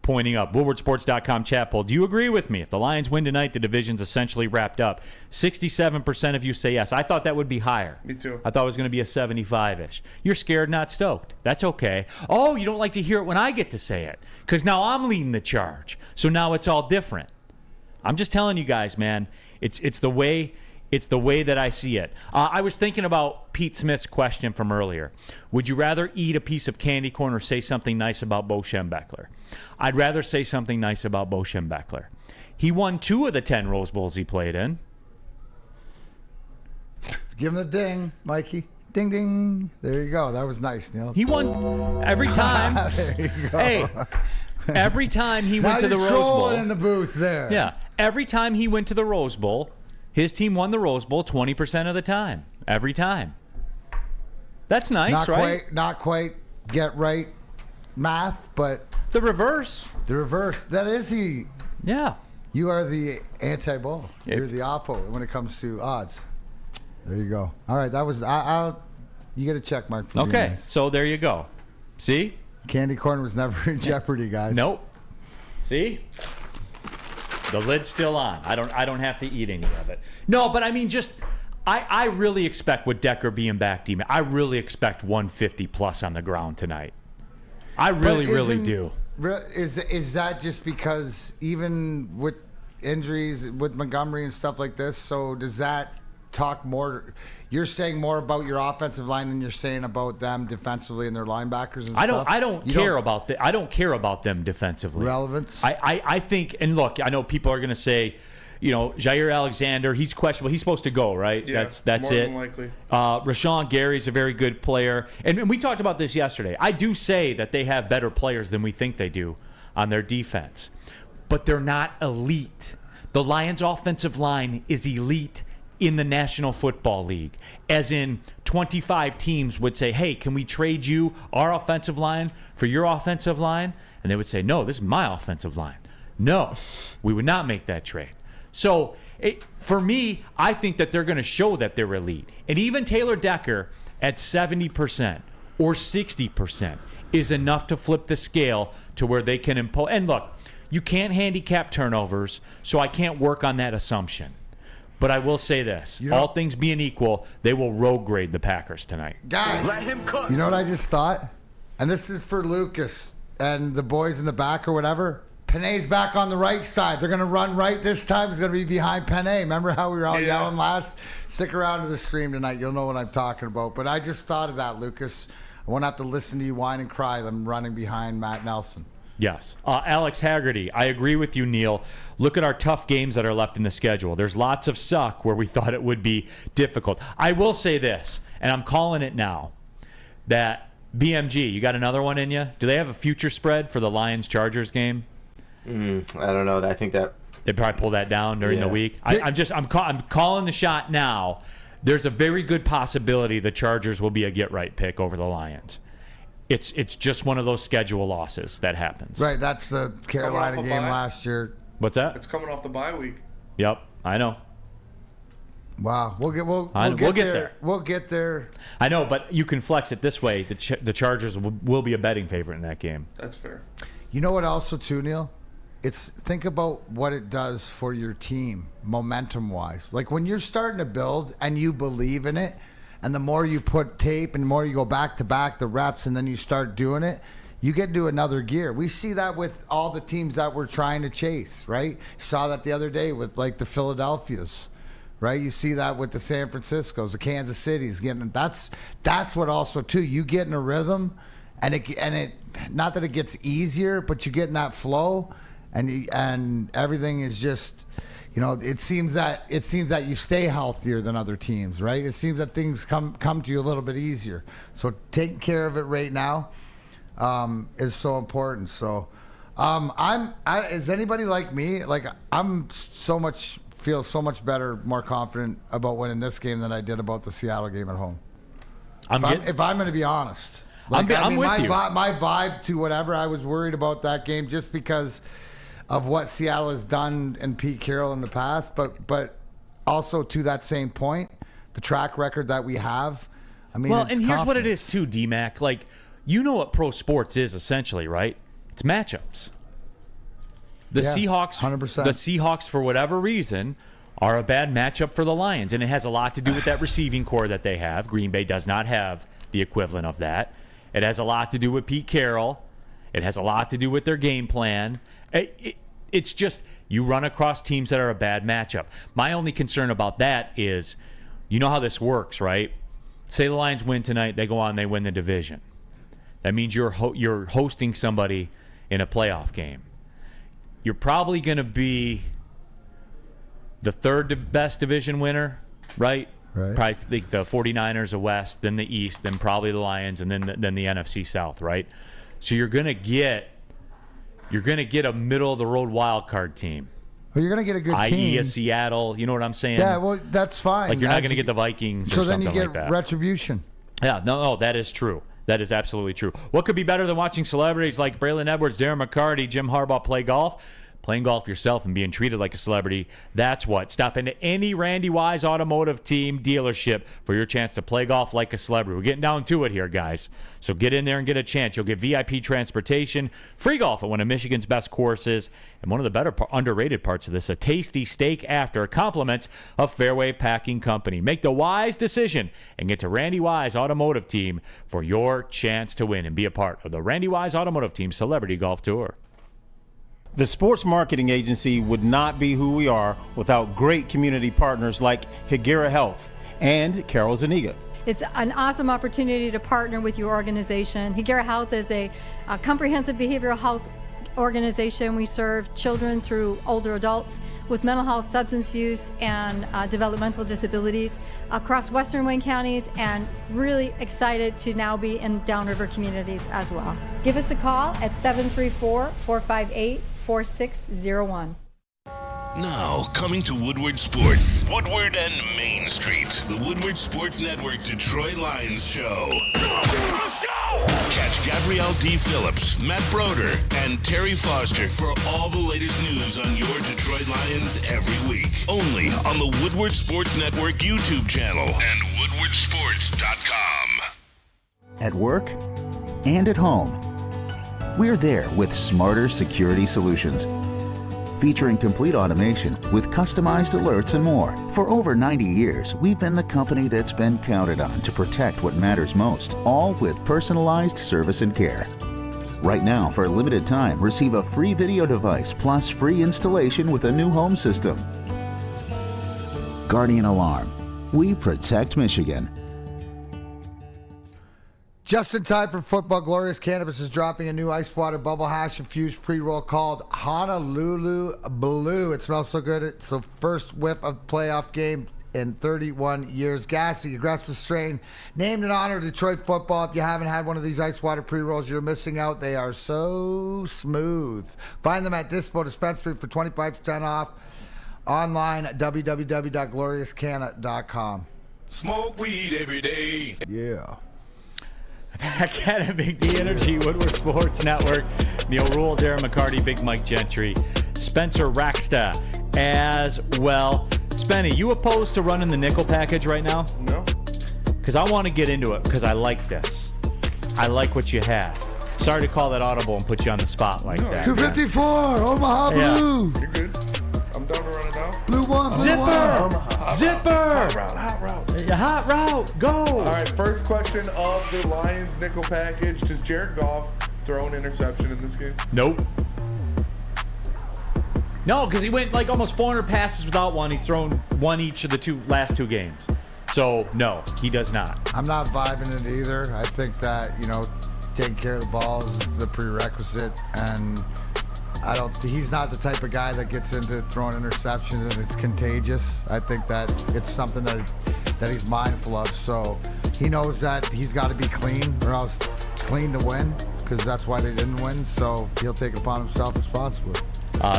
pointing up. WoodwardSports.com chat poll. Do you agree with me? If the Lions win tonight, the division's essentially wrapped up. 67% of you say yes. I thought that would be higher. Me too. I thought it was going to be a 75-ish. You're scared, not stoked. That's okay. Oh, you don't like to hear it when I get to say it, because now I'm leading the charge. So now it's all different. I'm just telling you guys, man. It's the way that I see it. I was thinking about Pete Smith's question from earlier. Would you rather eat a piece of candy corn or say something nice about Bo Schembechler? I'd rather say something nice about Bo Schembechler. He won 2 of the 10 Rose Bowls he played in. Give him the ding, Mikey. Ding, ding. There you go. That was nice, Neal. He won every time. There you go. Hey, every time he went to the Rose Bowl. In the booth there. Yeah. Every time he went to the Rose Bowl, his team won the Rose Bowl 20% of the time. Every time. That's nice, right? Not quite get right math, but the reverse. The reverse. That is the. Yeah. You are the anti-bull. You're the oppo when it comes to odds. There you go. All right, that was. You get a check mark for me. Okay, nice. So there you go. See? Candy corn was never in jeopardy, guys. Nope. See? The lid's still on. I don't have to eat any of it. No, but I mean, I really expect with Decker being back, D-Man, I really expect 150 plus on the ground tonight. I really do. Is that just because even with injuries with Montgomery and stuff like this, so does that talk more? You're saying more about your offensive line than you're saying about them defensively and their linebackers and stuff? I don't care about them defensively. Relevance? I think, and look, I know people are going to say, Jair Alexander, he's questionable. He's supposed to go, right? Yeah, that's more it. than likely. Rashawn Gary's a very good player. And we talked about this yesterday. I do say that they have better players than we think they do on their defense. But they're not elite. The Lions' offensive line is elite in the National Football League, as in 25 teams would say, hey, can we trade you our offensive line for your offensive line? And they would say, no, this is my offensive line. No, we would not make that trade. So For me, I think that they're going to show that they're elite. And even Taylor Decker at 70% or 60% is enough to flip the scale to where they can impose. And look, you can't handicap turnovers, so I can't work on that assumption. But I will say this, all things being equal, they will road grade the Packers tonight. Guys, Let him cook. you know what I just thought? And this is for Lucas and the boys in the back or whatever. Panay's back on the right side. They're going to run right this time. It's going to be behind Panay. Remember how we were all yelling last? Stick around to the stream tonight. You'll know what I'm talking about. But I just thought of that, Lucas. I won't have to listen to you whine and cry. I'm running behind Matt Nelson. Yes. Alex Haggerty, I agree with you, Neal. Look at our tough games that are left in the schedule. There's lots of suck where we thought it would be difficult. I will say this, and I'm calling it now, that BMG, you got another one in you? Do they have a future spread for the Lions-Chargers game? I don't know. I think that they probably pull that down during the week. I'm calling the shot now. There's a very good possibility the Chargers will be a get-right pick over the Lions. It's just one of those schedule losses that happens. Right, that's the Carolina game last year. What's that? It's coming off the bye week. Yep, I know. Wow, we'll get there. We'll get there. I know, but you can flex it this way. The Chargers will be a betting favorite in that game. That's fair. You know what also too, Neal? Think about what it does for your team momentum-wise. Like when you're starting to build and you believe in it, and the more you put tape and the more you go back-to-back the reps and then you start doing it, you get into another gear. We see that with all the teams that we're trying to chase, right? Saw that the other day with like the Philadelphias, right? You see that with the San Franciscos, the Kansas Cities. That's what also too. You get in a rhythm, and it not that it gets easier, but you get in that flow, and everything is just. You know, it seems that you stay healthier than other teams, right? It seems that things come to you a little bit easier. So taking care of it right now is so important. So, is anybody like me? Like feel so much better, more confident about winning this game than I did about the Seattle game at home. If I'm going to be honest, I'm with you. My vibe to whatever, I was worried about that game just because of what Seattle has done and Pete Carroll in the past, but also to that same point, the track record that we have. I mean, well, and here's what it is too, D-Mac. Like, you know what pro sports is essentially, right? It's matchups. The Seahawks, 100%. The Seahawks, for whatever reason, are a bad matchup for the Lions, and it has a lot to do with that receiving core that they have. Green Bay does not have the equivalent of that. It has a lot to do with Pete Carroll. It has a lot to do with their game plan. It's just you run across teams that are a bad matchup. My only concern about that is, you know how this works, right? Say the Lions win tonight, they go on, they win the division. That means you're hosting somebody in a playoff game. You're probably going to be the third best division winner, right? Right. Probably think the 49ers are West, then the East, then probably the Lions, and then the NFC South, right? So you're going to get a middle-of-the-road wild card team. Well, you're going to get a good team. i.e. a Seattle, you know what I'm saying? Yeah, well, that's fine. Like you're not going to get the Vikings or something like that. So then you get retribution. Yeah, no, that is true. That is absolutely true. What could be better than watching celebrities like Braylon Edwards, Darren McCarty, Jim Harbaugh play golf? Playing golf yourself and being treated like a celebrity, that's what. Stop into any Randy Wise Automotive Team dealership for your chance to play golf like a celebrity. We're getting down to it here, guys. So get in there and get a chance. You'll get VIP transportation, free golf at one of Michigan's best courses, and one of the better underrated parts of this, a tasty steak after, compliments of Fairway Packing Company. Make the wise decision and get to Randy Wise Automotive Team for your chance to win and be a part of the Randy Wise Automotive Team Celebrity Golf Tour. The sports marketing agency would not be who we are without great community partners like Higuera Health and Carol Zuniga. It's an awesome opportunity to partner with your organization. Higuera Health is a comprehensive behavioral health organization. We serve children through older adults with mental health, substance use, and developmental disabilities across Western Wayne counties, and really excited to now be in downriver communities as well. Give us a call at 734-458-4601. Now, coming to Woodward Sports, Woodward and Main Street, the Woodward Sports Network Detroit Lions show. Let's go! Catch Gabrielle D. Phillips, Matt Broder, and Terry Foster for all the latest news on your Detroit Lions every week. Only on the Woodward Sports Network YouTube channel and woodwardsports.com. At work and at home, we're there with smarter security solutions. Featuring complete automation with customized alerts and more. For over 90 years, we've been the company that's been counted on to protect what matters most, all with personalized service and care. Right now, for a limited time, receive a free video device plus free installation with a new home system. Guardian Alarm. We protect Michigan. Just in time for football, Glorious Cannabis is dropping a new ice water bubble hash infused pre-roll called Honolulu Blue. It smells so good. It's the first whiff of playoff game in 31 years. Gassy, aggressive strain. Named in honor of Detroit football. If you haven't had one of these ice water pre-rolls, you're missing out. They are so smooth. Find them at Dispo Dispensary for 25% off. Online at www.gloriouscanna.com. Smoke weed every day. Yeah. Back at it, Big D Energy, Woodward Sports Network. Neal Rhul, Darren McCarty, Big Mike Gentry, Spencer Racksta as well. Spenny, you opposed to running the nickel package right now? No. Because I want to get into it because I like this. I like what you have. Sorry to call that audible and put you on the spot like that. 254, Omaha Blue. You're good. I'm down to run it out. Blue one, blue Zipper! one. Zipper! Hot route. Hot route, go! All right, first question of the Lions nickel package. Does Jared Goff throw an interception in this game? Nope. No, because he went like almost 400 passes without one. He's thrown one each of the last two games. So, no, he does not. I'm not vibing it either. I think that, taking care of the ball is the prerequisite, and he's not the type of guy that gets into throwing interceptions and it's contagious. I think that it's something that he's mindful of. So he knows that he's got to be clean, or else clean to win, because that's why they didn't win. So he'll take it upon himself responsibly.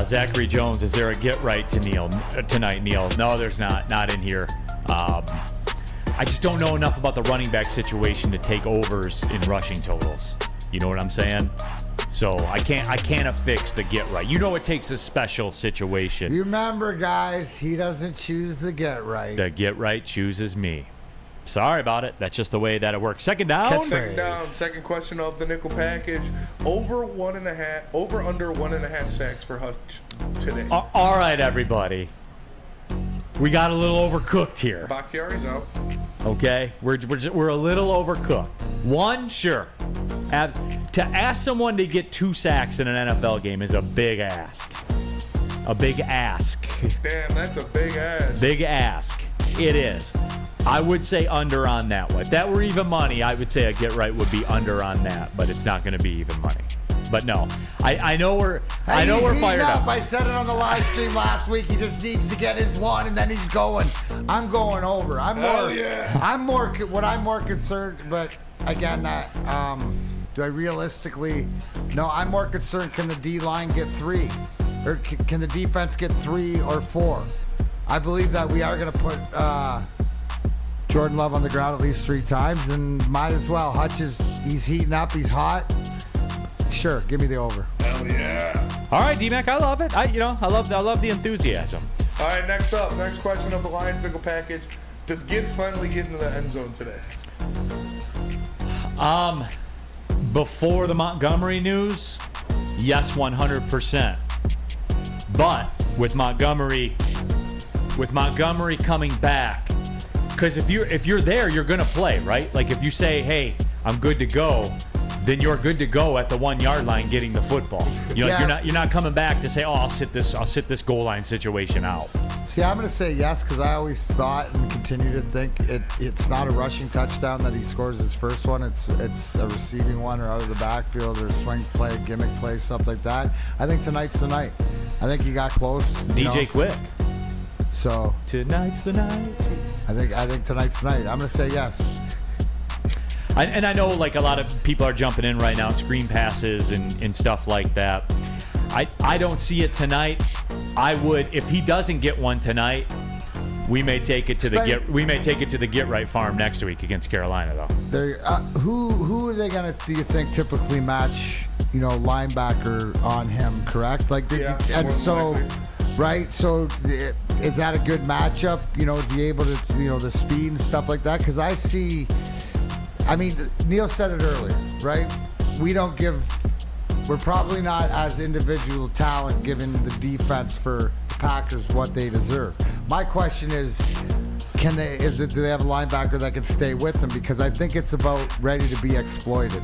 Zachary Jones, is there a get right to Neal tonight, Neal? No, there's not. Not in here. I just don't know enough about the running back situation to take overs in rushing totals. You know what I'm saying? So I can't affix the get right. It takes a special situation. You remember, guys, he doesn't choose the get right. The get right chooses me. Sorry about it. That's just the way that it works. Second down. Second question of the nickel package. Over under 1.5 sacks for Hutch today. All right, everybody. We got a little overcooked here. Bakhtiari's out. Okay, we're a little overcooked. One, sure. To ask someone to get 2 sacks in an NFL game is a big ask. A big ask. Damn, that's a big ask. Big ask. It is. I would say under on that one. If that were even money, I would say a get right would be under on that, but it's not going to be even money. But no, I know we're fired up. I said it on the live stream last week. He just needs to get his one, and then he's going. I'm going over. I'm more concerned. But again, that do I realistically? No, I'm more concerned. Can the D line get 3, or can the defense get 3 or 4? I believe that we are going to put Jordan Love on the ground at least 3 times, and might as well. Hutch he's heating up. He's hot. Sure, give me the over. Hell yeah! All right, D-Mac, I love it. I love the enthusiasm. All right, next question of the Lions nickel package. Does Gibbs finally get into the end zone today? Before the Montgomery news, yes, 100%. But with Montgomery coming back, because if you're there, you're gonna play, right? Like if you say, hey, I'm good to go, then you're good to go at the 1 yard line getting the football. You're not coming back to say, I'll sit this goal line situation out. See, I'm going to say yes, because I always thought and continue to think it's not a rushing touchdown that he scores his first one. It's a receiving one, or out of the backfield, or swing play, gimmick play, stuff like that. I think tonight's the night. I think he got close. DJ Quick. So tonight's the night. I think tonight's the night. I'm going to say yes. And I know like a lot of people are jumping in right now, screen passes and stuff like that. I don't see it tonight. I would, if he doesn't get one tonight, we may take it to the get right farm next week against Carolina, though. Who are they gonna, do you think, typically match, linebacker on him? Correct? Right. So is that a good matchup? Is he able to, the speed and stuff like that? Because Neal said it earlier, right? We're probably not as individual talent giving the defense for the Packers what they deserve. My question is, do they have a linebacker that can stay with them? Because I think it's about ready to be exploited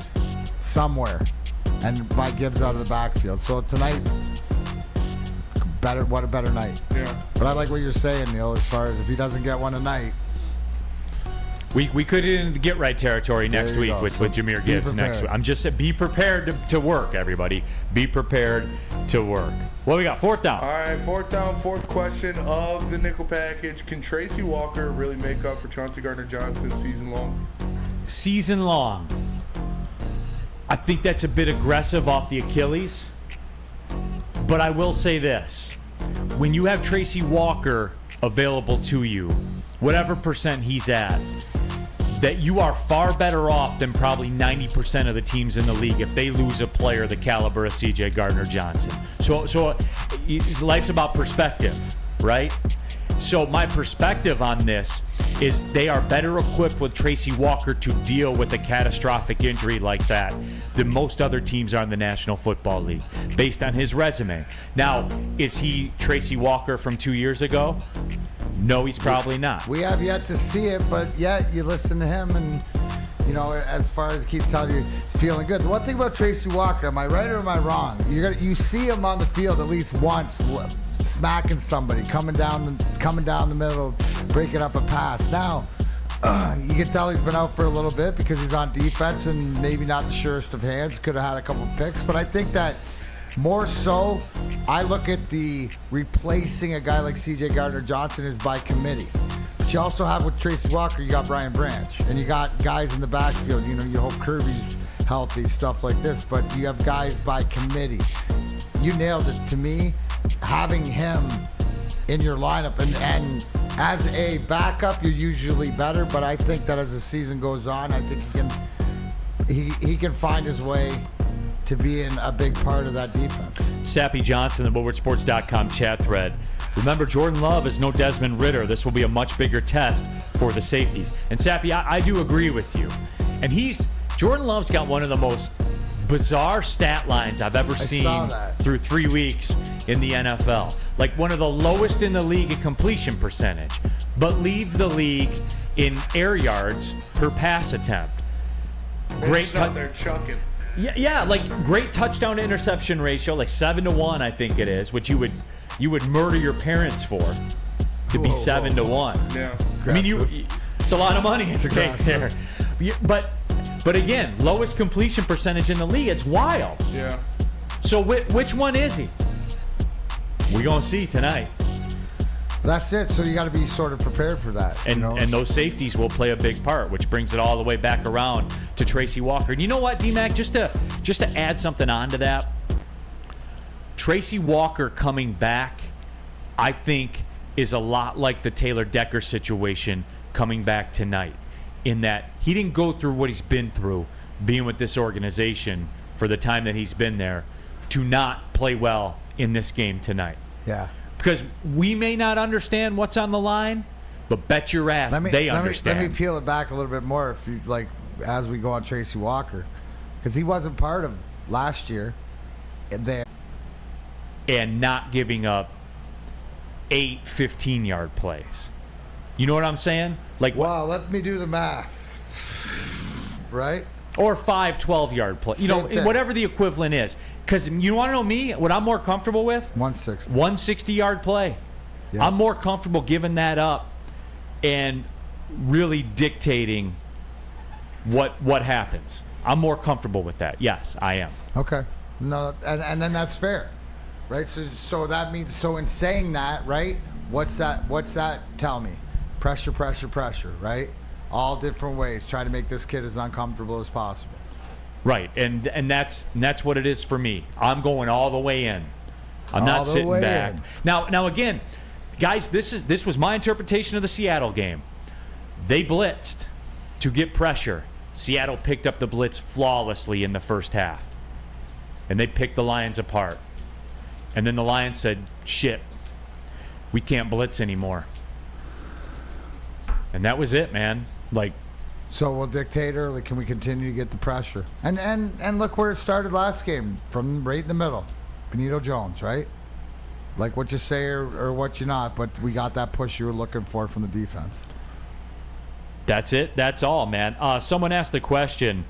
somewhere, and by Gibbs out of the backfield. So tonight, what a better night. Yeah. But I like what you're saying, Neal, as far as if he doesn't get one tonight. We could get into the get right territory next week with Jahmyr Gibbs next week. I'm just saying, be prepared to work, everybody. Be prepared to work. What we got? Fourth down. All right, fourth down, fourth question of the nickel package. Can Tracy Walker really make up for Chauncey Gardner-Johnson season long? Season long. I think that's a bit aggressive off the Achilles. But I will say this. When you have Tracy Walker available to you, whatever percent he's at, that you are far better off than probably 90% of the teams in the league if they lose a player the caliber of C.J. Gardner-Johnson. So life's about perspective, right? So my perspective on this is they are better equipped with Tracy Walker to deal with a catastrophic injury like that than most other teams are in the National Football League, based on his resume. Now, is he Tracy Walker from 2 years ago? No, he's probably not. We have yet to see it, but yet you listen to him and, as far as keep telling you, he's feeling good. The one thing about Tracy Walker, am I right or am I wrong? You see him on the field at least once, smacking somebody, coming down the middle, breaking up a pass. Now, you can tell he's been out for a little bit because he's on defense and maybe not the surest of hands. Could have had a couple picks, but I think that more so, I look at the replacing a guy like C.J. Gardner-Johnson is by committee. But you also have with Tracy Walker, you got Brian Branch, and you got guys in the backfield. You hope Kirby's healthy, stuff like this, but you have guys by committee. You nailed it to me, having him in your lineup, and as a backup, you're usually better. But I think that as the season goes on, I think he can find his way to being a big part of that defense. Sappy Johnson, the WoodwardSports.com chat thread. Remember, Jordan Love is no Desmond Ridder. This will be a much bigger test for the safeties. And Sappy, I do agree with you. And Jordan Love's got one of the most bizarre stat lines I've ever seen through 3 weeks in the NFL. Like one of the lowest in the league in completion percentage, but leads the league in air yards per pass attempt. Great out there chucking. Yeah, like great touchdown to interception ratio, like 7-1, I think it is, which you would murder your parents for to be 7-1. Yeah, I mean, it's a lot of money at stake there. But again, lowest completion percentage in the league. It's wild. Yeah. So which one is he? We're gonna see tonight. That's it. So you got to be sort of prepared for that. And those safeties will play a big part, which brings it all the way back around to Tracy Walker. And you know what, D-Mac, just to add something on to that, Tracy Walker coming back, I think, is a lot like the Taylor Decker situation coming back tonight, in that he didn't go through what he's been through being with this organization for the time that he's been there to not play well in this game tonight. Yeah. Because we may not understand what's on the line, but bet your ass they understand. Let me peel it back a little bit more, if you like, as we go on Tracy Walker, because he wasn't part of last year. And not giving up 8 15-yard plays. You know what I'm saying? Like, wow, let me do the math. Right? Or 5 12-yard plays. Whatever the equivalent is. Because you want to know me, what I'm more comfortable with? 160. 160-yard play. Yeah. I'm more comfortable giving that up and really dictating what happens. I'm more comfortable with that. Yes, I am. Okay. No, and then that's fair. Right? So that means, so in saying that, right? What's that tell me? Pressure, right? All different ways. Try to make this kid as uncomfortable as possible. Right, and that's what it is for me. I'm going all the way in. I'm not sitting back. in. Now again, guys, this was my interpretation of the Seattle game. They blitzed to get pressure. Seattle picked up the blitz flawlessly in the first half. And they picked the Lions apart. And then the Lions said, shit, we can't blitz anymore. And that was it, man. So we'll dictate early. Can we continue to get the pressure? And look where it started last game, from right in the middle. Benito Jones, right? Like what you say or what you not, but we got that push you were looking for from the defense. That's it. That's all, man. Someone asked the question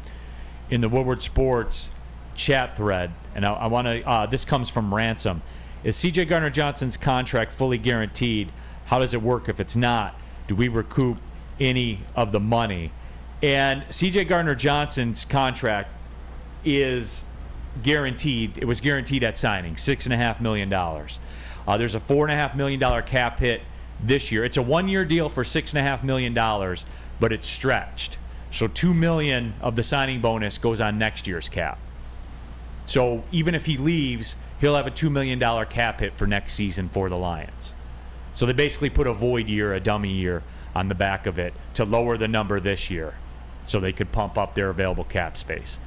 in the Woodward Sports chat thread, and I want to. This comes from Ransom. Is C.J. Gardner-Johnson's contract fully guaranteed? How does it work if it's not? Do we recoup any of the money? And C.J. Gardner-Johnson's contract is guaranteed. It was guaranteed at signing, $6.5 million. There's a $4.5 million cap hit this year. It's a one-year deal for $6.5 million, but it's stretched. So $2 million of the signing bonus goes on next year's cap. So even if he leaves, he'll have a $2 million cap hit for next season for the Lions. So they basically put a void year, a dummy year, on the back of it to lower the number this year so they could pump up their available cap space.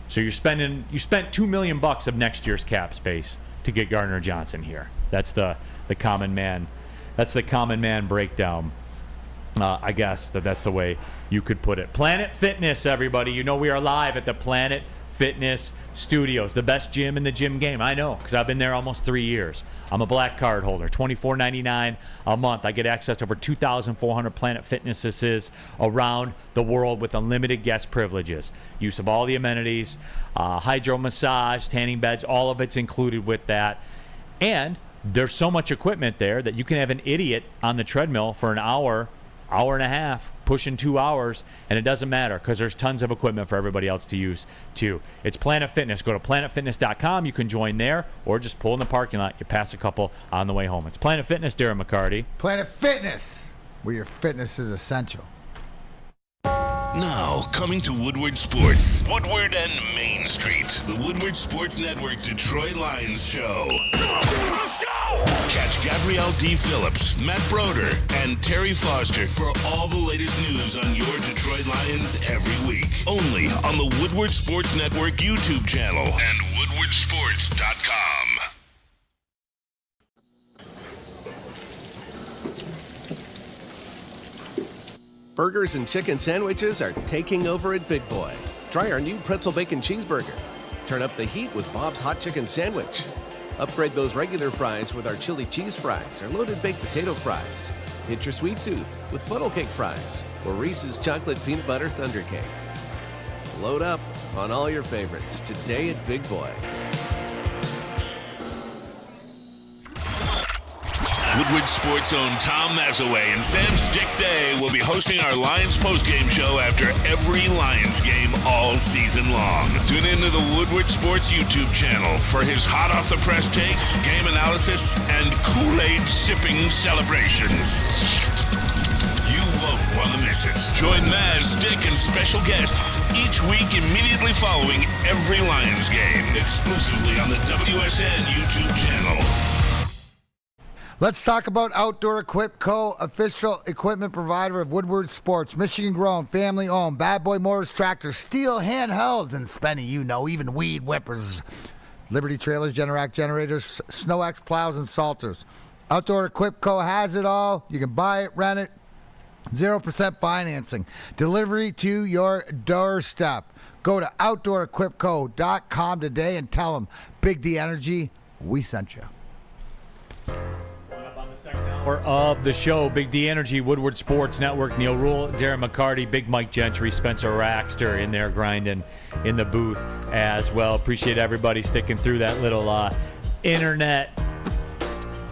So you spent $2 million of next year's cap space to get Gardner-Johnson here. That's the common man. That's the common man breakdown. I guess that's the way you could put it. Planet Fitness, everybody. You know we are live at the Planet Fitness Studios, the best gym in the gym game. I know, because I've been there almost 3 years. I'm a black card holder, $24.99 a month. I get access to over 2,400 Planet Fitnesses around the world with unlimited guest privileges. Use of all the amenities, hydro massage, tanning beds, all of it's included with that. And there's so much equipment there that you can have an idiot on the treadmill for an hour and a half, pushing 2 hours, and it doesn't matter because there's tons of equipment for everybody else to use too. It's Planet Fitness. Go to planetfitness.com. You can join there or just pull in the parking lot. You pass a couple on the way home. It's Planet Fitness, Darren McCarty. Planet Fitness, where your fitness is essential. Now, coming to Woodward Sports, Woodward and Main Street, the Woodward Sports Network Detroit Lions Show. Let's go! Catch Gabrielle D. Phillips, Matt Broder, and Terry Foster for all the latest news on your Detroit Lions every week. Only on the Woodward Sports Network YouTube channel and woodwardsports.com. Burgers and chicken sandwiches are taking over at Big Boy. Try our new pretzel bacon cheeseburger. Turn up the heat with Bob's Hot Chicken Sandwich. Upgrade those regular fries with our chili cheese fries or loaded baked potato fries. Hit your sweet tooth with funnel cake fries or Reese's Chocolate Peanut Butter Thunder Cake. Load up on all your favorites today at Big Boy. Woodward Sports' own Tom Mazaway and Sam Stick Day will be hosting our Lions postgame show after every Lions game all season long. Tune into the Woodward Sports YouTube channel for his hot-off-the-press takes, game analysis, and Kool-Aid sipping celebrations. You won't want to miss it. Join Maz, Stick, and special guests each week immediately following every Lions game, exclusively on the WSN YouTube channel. Let's talk about Outdoor Equip Co., official equipment provider of Woodward Sports. Michigan-grown, family-owned, Bad Boy Motors tractors, steel handhelds, and Spenny, even weed whippers. Liberty trailers, Generac generators, SnowX plows, and salters. Outdoor Equip Co. has it all. You can buy it, rent it. 0% financing. Delivery to your doorstep. Go to OutdoorEquipCo.com today and tell them Big D Energy, we sent you. Hour of the show, Big D Energy, Woodward Sports Network, Neal Rhul, Darren McCarty, Big Mike Gentry, Spencer Raxter in there grinding in the booth as well. Appreciate everybody sticking through that little internet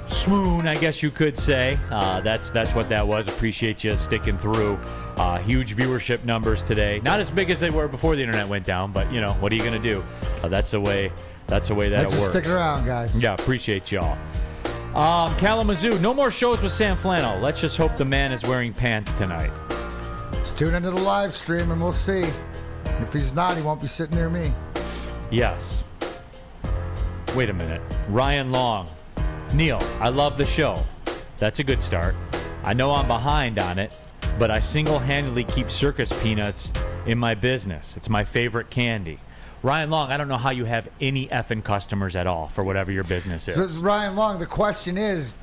swoon, I guess you could say. That's what that was. Appreciate you sticking through. Huge viewership numbers today. Not as big as they were before the internet went down, but what are you going to do? That's the way that it works. Just stick around, guys. Yeah, appreciate y'all. Kalamazoo, no more shows with Sam Flannel. Let's just hope the man is wearing pants tonight. Just tune into the live stream and we'll see. If he's not, he won't be sitting near me. Yes. Wait a minute. Ryan Long. Neal, I love the show. That's a good start. I know I'm behind on it, but I single-handedly keep circus peanuts in my business. It's my favorite candy. Ryan Long, I don't know how you have any effing customers at all for whatever your business is. So Ryan Long, the question is,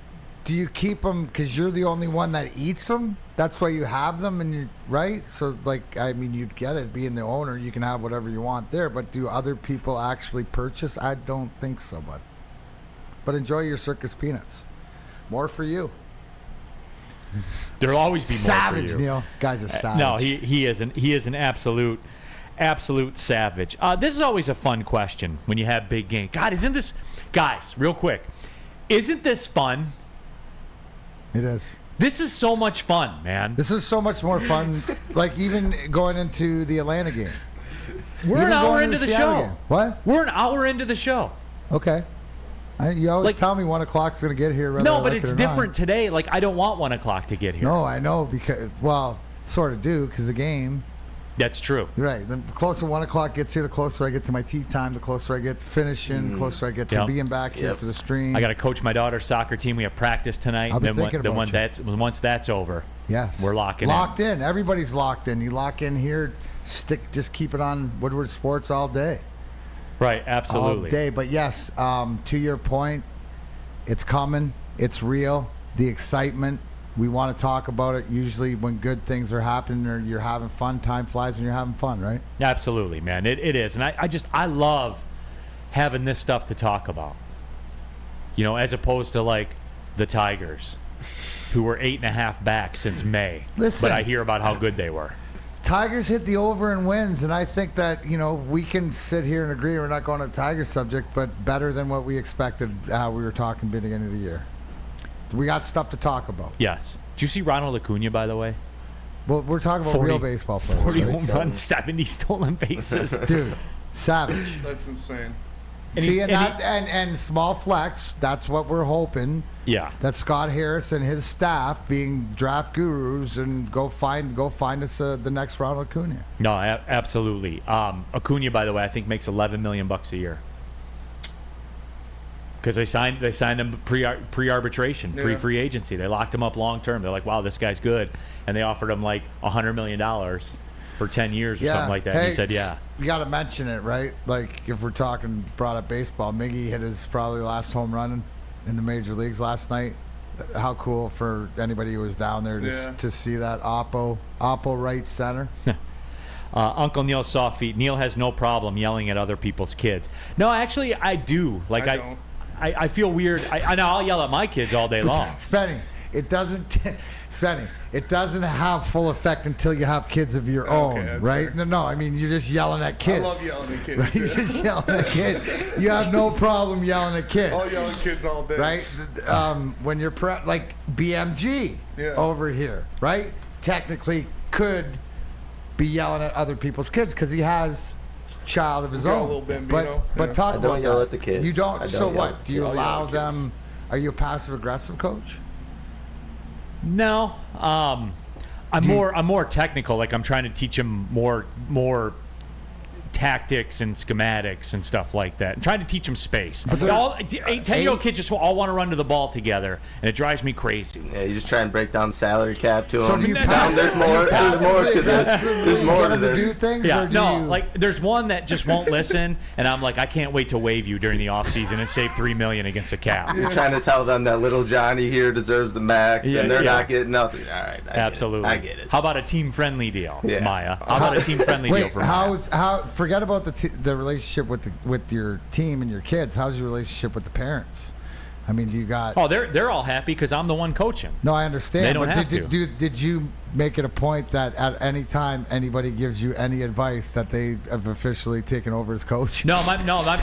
do you keep them because you're the only one that eats them? That's why you have them, and you right? So, like, I mean, you'd get it. Being the owner, you can have whatever you want there. But do other people actually purchase? I don't think so, bud. But enjoy your circus peanuts. More for you. There'll always be savage, more for you. Neal. Guy's a savage. No, he is an absolute savage. This is always a fun question when you have big game. God, isn't this, guys? Real quick, isn't this fun? It is. This is so much fun, man. This is so much more fun. Like even going into the Atlanta game. We're Even an hour going into to the Seattle show. game. What? We're an hour into the show. Okay. You always tell me 1 o'clock's going to get here. No, but it's different today. Like, I don't want 1 o'clock to get here. No, I know because, well, sort of do because the game. That's true. Right. The closer 1 o'clock gets here, the closer I get to my tea time, the closer I get to finishing, the closer I get to being back here for the stream. I got to coach my daughter's soccer team. We have practice tonight. I'll be thinking about you. Once that's over, yes, we're locking locked in. Everybody's locked in. You lock in here, just keep it on Woodward Sports all day. Right, absolutely. All day. But yes, to your point, it's coming. It's real. The excitement. We want to talk about it usually when good things are happening or you're having fun. Time flies when you're having fun, right? Absolutely, man. It is. And I love having this stuff to talk about. You know, as opposed to like the Tigers, who were 8.5 back since May. Listen, but I hear about how good they were. Tigers hit the over and wins, and I think that, you know, we can sit here and agree we're not going to the Tigers subject, but better than what we expected how we were talking beginning of the year. We got stuff to talk about. Yes. Did you see Ronald Acuna, by the way? Well, we're talking about real baseball players. 40 home runs, 70 stolen bases. Dude, savage. That's insane. And small flex, that's what we're hoping. Yeah. That Scott Harris and his staff being draft gurus and go find us the next Ronald Acuna. No, absolutely. Acuna, by the way, I think makes $11 million a year. Because they signed him pre-arbitration, pre-free agency. They locked him up long term. They're like, wow, this guy's good, and they offered him like $100 million for 10 years or something like that. Hey, and he said, yeah. You got to mention it, right? Like if we're talking brought up baseball, Miggy hit his probably last home run in the major leagues last night. How cool for anybody who was down there to see that Oppo right center. Uncle Neal soft feet. Neal has no problem yelling at other people's kids. No, actually, I do. Like I feel weird. I know I'll yell at my kids all day long. Spenny, it doesn't have full effect until you have kids of your own, right? Fair. No, I mean you're just yelling at kids. I love yelling at kids. Right? You're just yelling at kids. You have no problem yelling at kids. I'll yell at kids all day. Right? When you're like BMG over here, right? Technically could be yelling at other people's kids because he has child of his own. A little Bambino. But talk about that. I don't yell at the kids. You don't. So what? At do you allow them? Are you a passive aggressive coach? No, I'm more technical. Like I'm trying to teach them more tactics and schematics and stuff like that. I'm trying to teach them space. 10-year-old kids just all want to run to the ball together, and it drives me crazy. Yeah, you just try and break down the salary cap to them. So do you there's more to this. There's more to this. Do things, yeah, or do no, you... like there's one that just won't listen, and I'm like, I can't wait to waive you during the offseason and save $3 million against a cap. You're trying to tell them that little Johnny here deserves the max, and they're not getting nothing. All right, absolutely. I get it. How about a team-friendly deal, Maya? How about a team-friendly deal for Maya? Forget about the relationship with your team and your kids. How's your relationship with the parents? I mean, do you got? Oh, they're all happy because I'm the one coaching. No, I understand. They don't have to. Did you make it a point that at any time anybody gives you any advice that they have officially taken over as coach? No,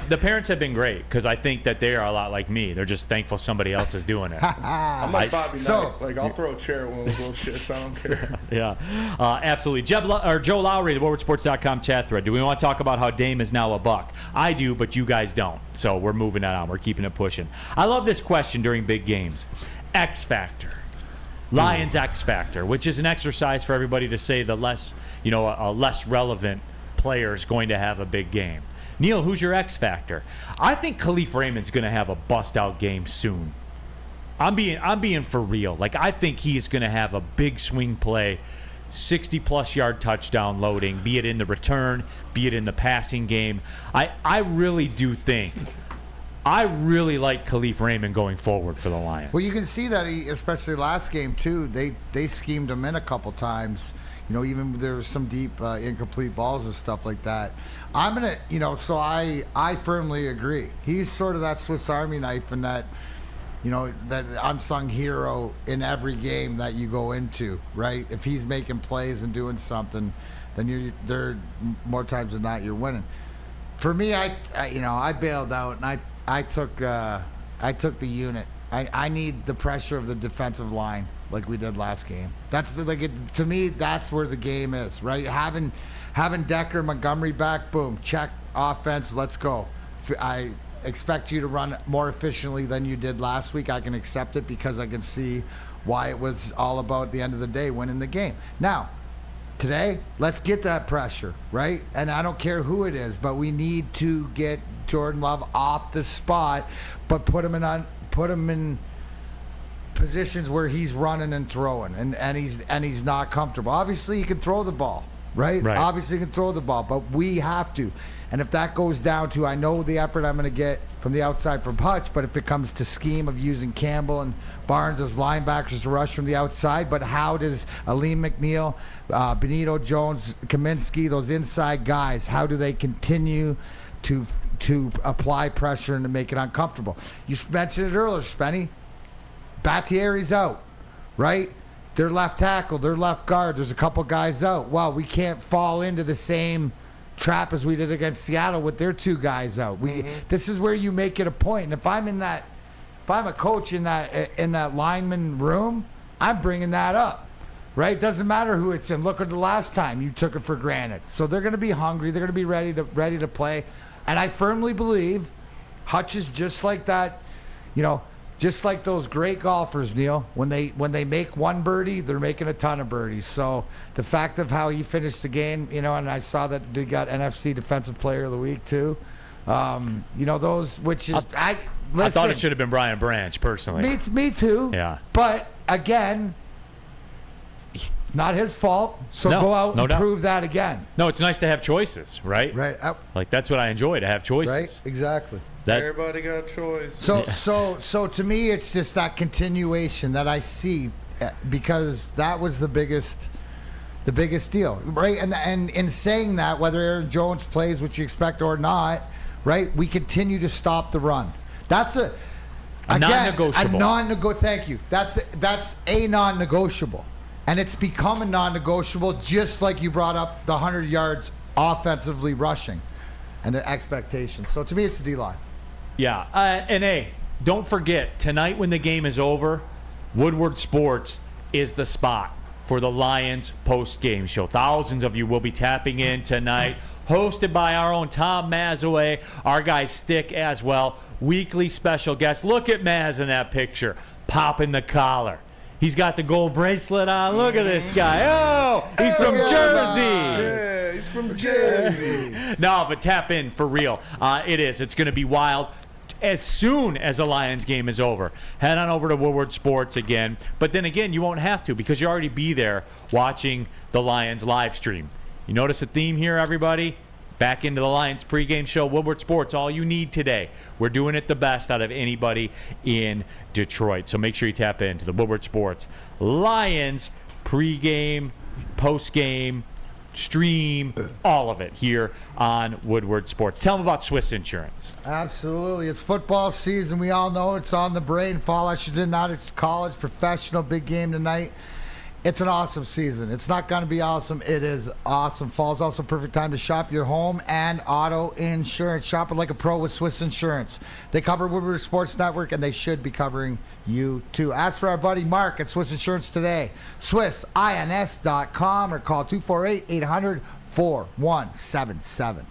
the parents have been great because I think that they are a lot like me. They're just thankful somebody else is doing it. I'm like Bobby Knight. Like I'll throw a chair at one of those little shits. I don't care. Yeah, absolutely. Joe Lowry, the WoodwardSports.com chat thread. Do we want to talk about how Dame is now a buck? I do, but you guys don't. So we're moving that on. We're keeping it pushing. I love this question during big games. X Factor. Lions X Factor, which is an exercise for everybody to say the less, a less relevant player is going to have a big game. Neal, who's your X factor? I think Khalif Raymond's going to have a bust-out game soon. I'm being for real. Like, I think he's going to have a big swing play, 60-plus yard touchdown loading, be it in the return, be it in the passing game. I really do think, I really like Khalif Raymond going forward for the Lions. Well, you can see that, especially last game, too. They schemed him in a couple times. Even there was some deep incomplete balls and stuff like that. I'm going to, so I firmly agree. He's sort of that Swiss Army knife and that, that unsung hero in every game that you go into, right? If he's making plays and doing something, then there more times than not you're winning. For me, I bailed out and I took the unit. I need the pressure of the defensive line like we did last game. To me, that's where the game is, right? Having Decker, Montgomery back, boom, check offense, let's go. I expect you to run more efficiently than you did last week. I can accept it because I can see why it was all about, at the end of the day, winning the game. Now, today, let's get that pressure, right? And I don't care who it is, but we need to get Jordan Love off the spot, but put him in positions where he's running and throwing, and he's not comfortable. Obviously, he can throw the ball, right? Obviously, he can throw the ball, but we have to. And if that goes down to, I know the effort I'm going to get from the outside from Hutch, but if it comes to scheme of using Campbell and Barnes as linebackers to rush from the outside, but how does Aleem McNeil, Benito Jones, Kaminsky, those inside guys, how do they continue to apply pressure and to make it uncomfortable? You mentioned it earlier, Spenny. Battieri's out, right? Their left tackle, their left guard, there's a couple guys out. Well, we can't fall into the same trap as we did against Seattle with their two guys out. This is where you make it a point. And if I'm a coach in that lineman room, I'm bringing that up, right? Doesn't matter who it's in. Look at the last time you took it for granted. So they're going to be hungry. They're going to be ready to play. And I firmly believe Hutch is just like that, just like those great golfers, Neal. When they make one birdie, they're making a ton of birdies. So the fact of how he finished the game, and I saw that he got NFC Defensive Player of the Week too. Those, which is I thought it should have been Brian Branch personally. Me too. Yeah. But again, it's not his fault. So go out and prove that again. No, it's nice to have choices, right? Right. Like that's what I enjoy, to have choices. Right. Exactly. Everybody got a choice. So to me, it's just that continuation that I see, because that was the biggest deal, right? And in saying that, whether Aaron Jones plays, which you expect or not, right? We continue to stop the run. That's a non-negotiable. Thank you. That's a non-negotiable, and it's become a non-negotiable. Just like you brought up the 100 yards offensively rushing, and the expectations. So to me, it's the D-line. Yeah, and don't forget, tonight when the game is over, Woodward Sports is the spot for the Lions post-game show. Thousands of you will be tapping in tonight, hosted by our own Tom Mazaway, our guy Stick as well. Weekly special guest. Look at Maz in that picture, popping the collar. He's got the gold bracelet on. Look at this guy. Oh, he's from Jersey. Yeah, he's from Jersey. No, but tap in for real. It's going to be wild. As soon as the Lions game is over, head on over to Woodward Sports again. But then again, you won't have to, because you'll already be there watching the Lions live stream. You notice a theme here, everybody? Back into the Lions pregame show, Woodward Sports, all you need today. We're doing it the best out of anybody in Detroit. So make sure you tap into the Woodward Sports Lions pregame, postgame, stream, all of it here on Woodward Sports. Tell them about Swiss Insurance. Absolutely. It's football season. We all know it's on the brain. Fall ushers in, not it's college, professional, big game tonight. It's an awesome season. It's not going to be awesome. It is awesome. Fall is also a perfect time to shop your home and auto insurance. Shop it like a pro with Swiss Insurance. They cover Woodward Sports Network, and they should be covering you too. Ask for our buddy Mark at Swiss Insurance today. SwissINS.com or call 248-800-4177.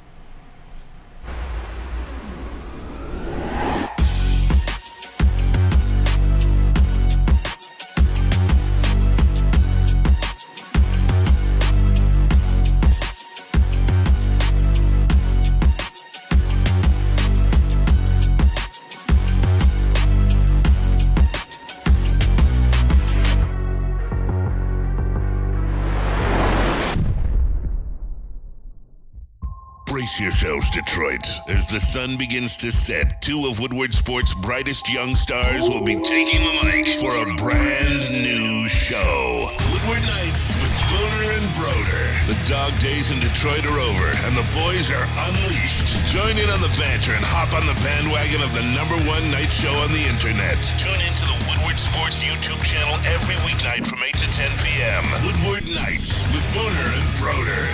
Brace yourselves, Detroit. As the sun begins to set, two of Woodward Sports' brightest young stars will be taking the mic for a brand new show. Woodward Nights with Booner and Broder. The dog days in Detroit are over, and the boys are unleashed. Join in on the banter and hop on the bandwagon of the #1 night show on the internet. Tune into the Woodward Sports YouTube channel every weeknight from 8 to 10 p.m. Woodward Nights with Booner and Broder.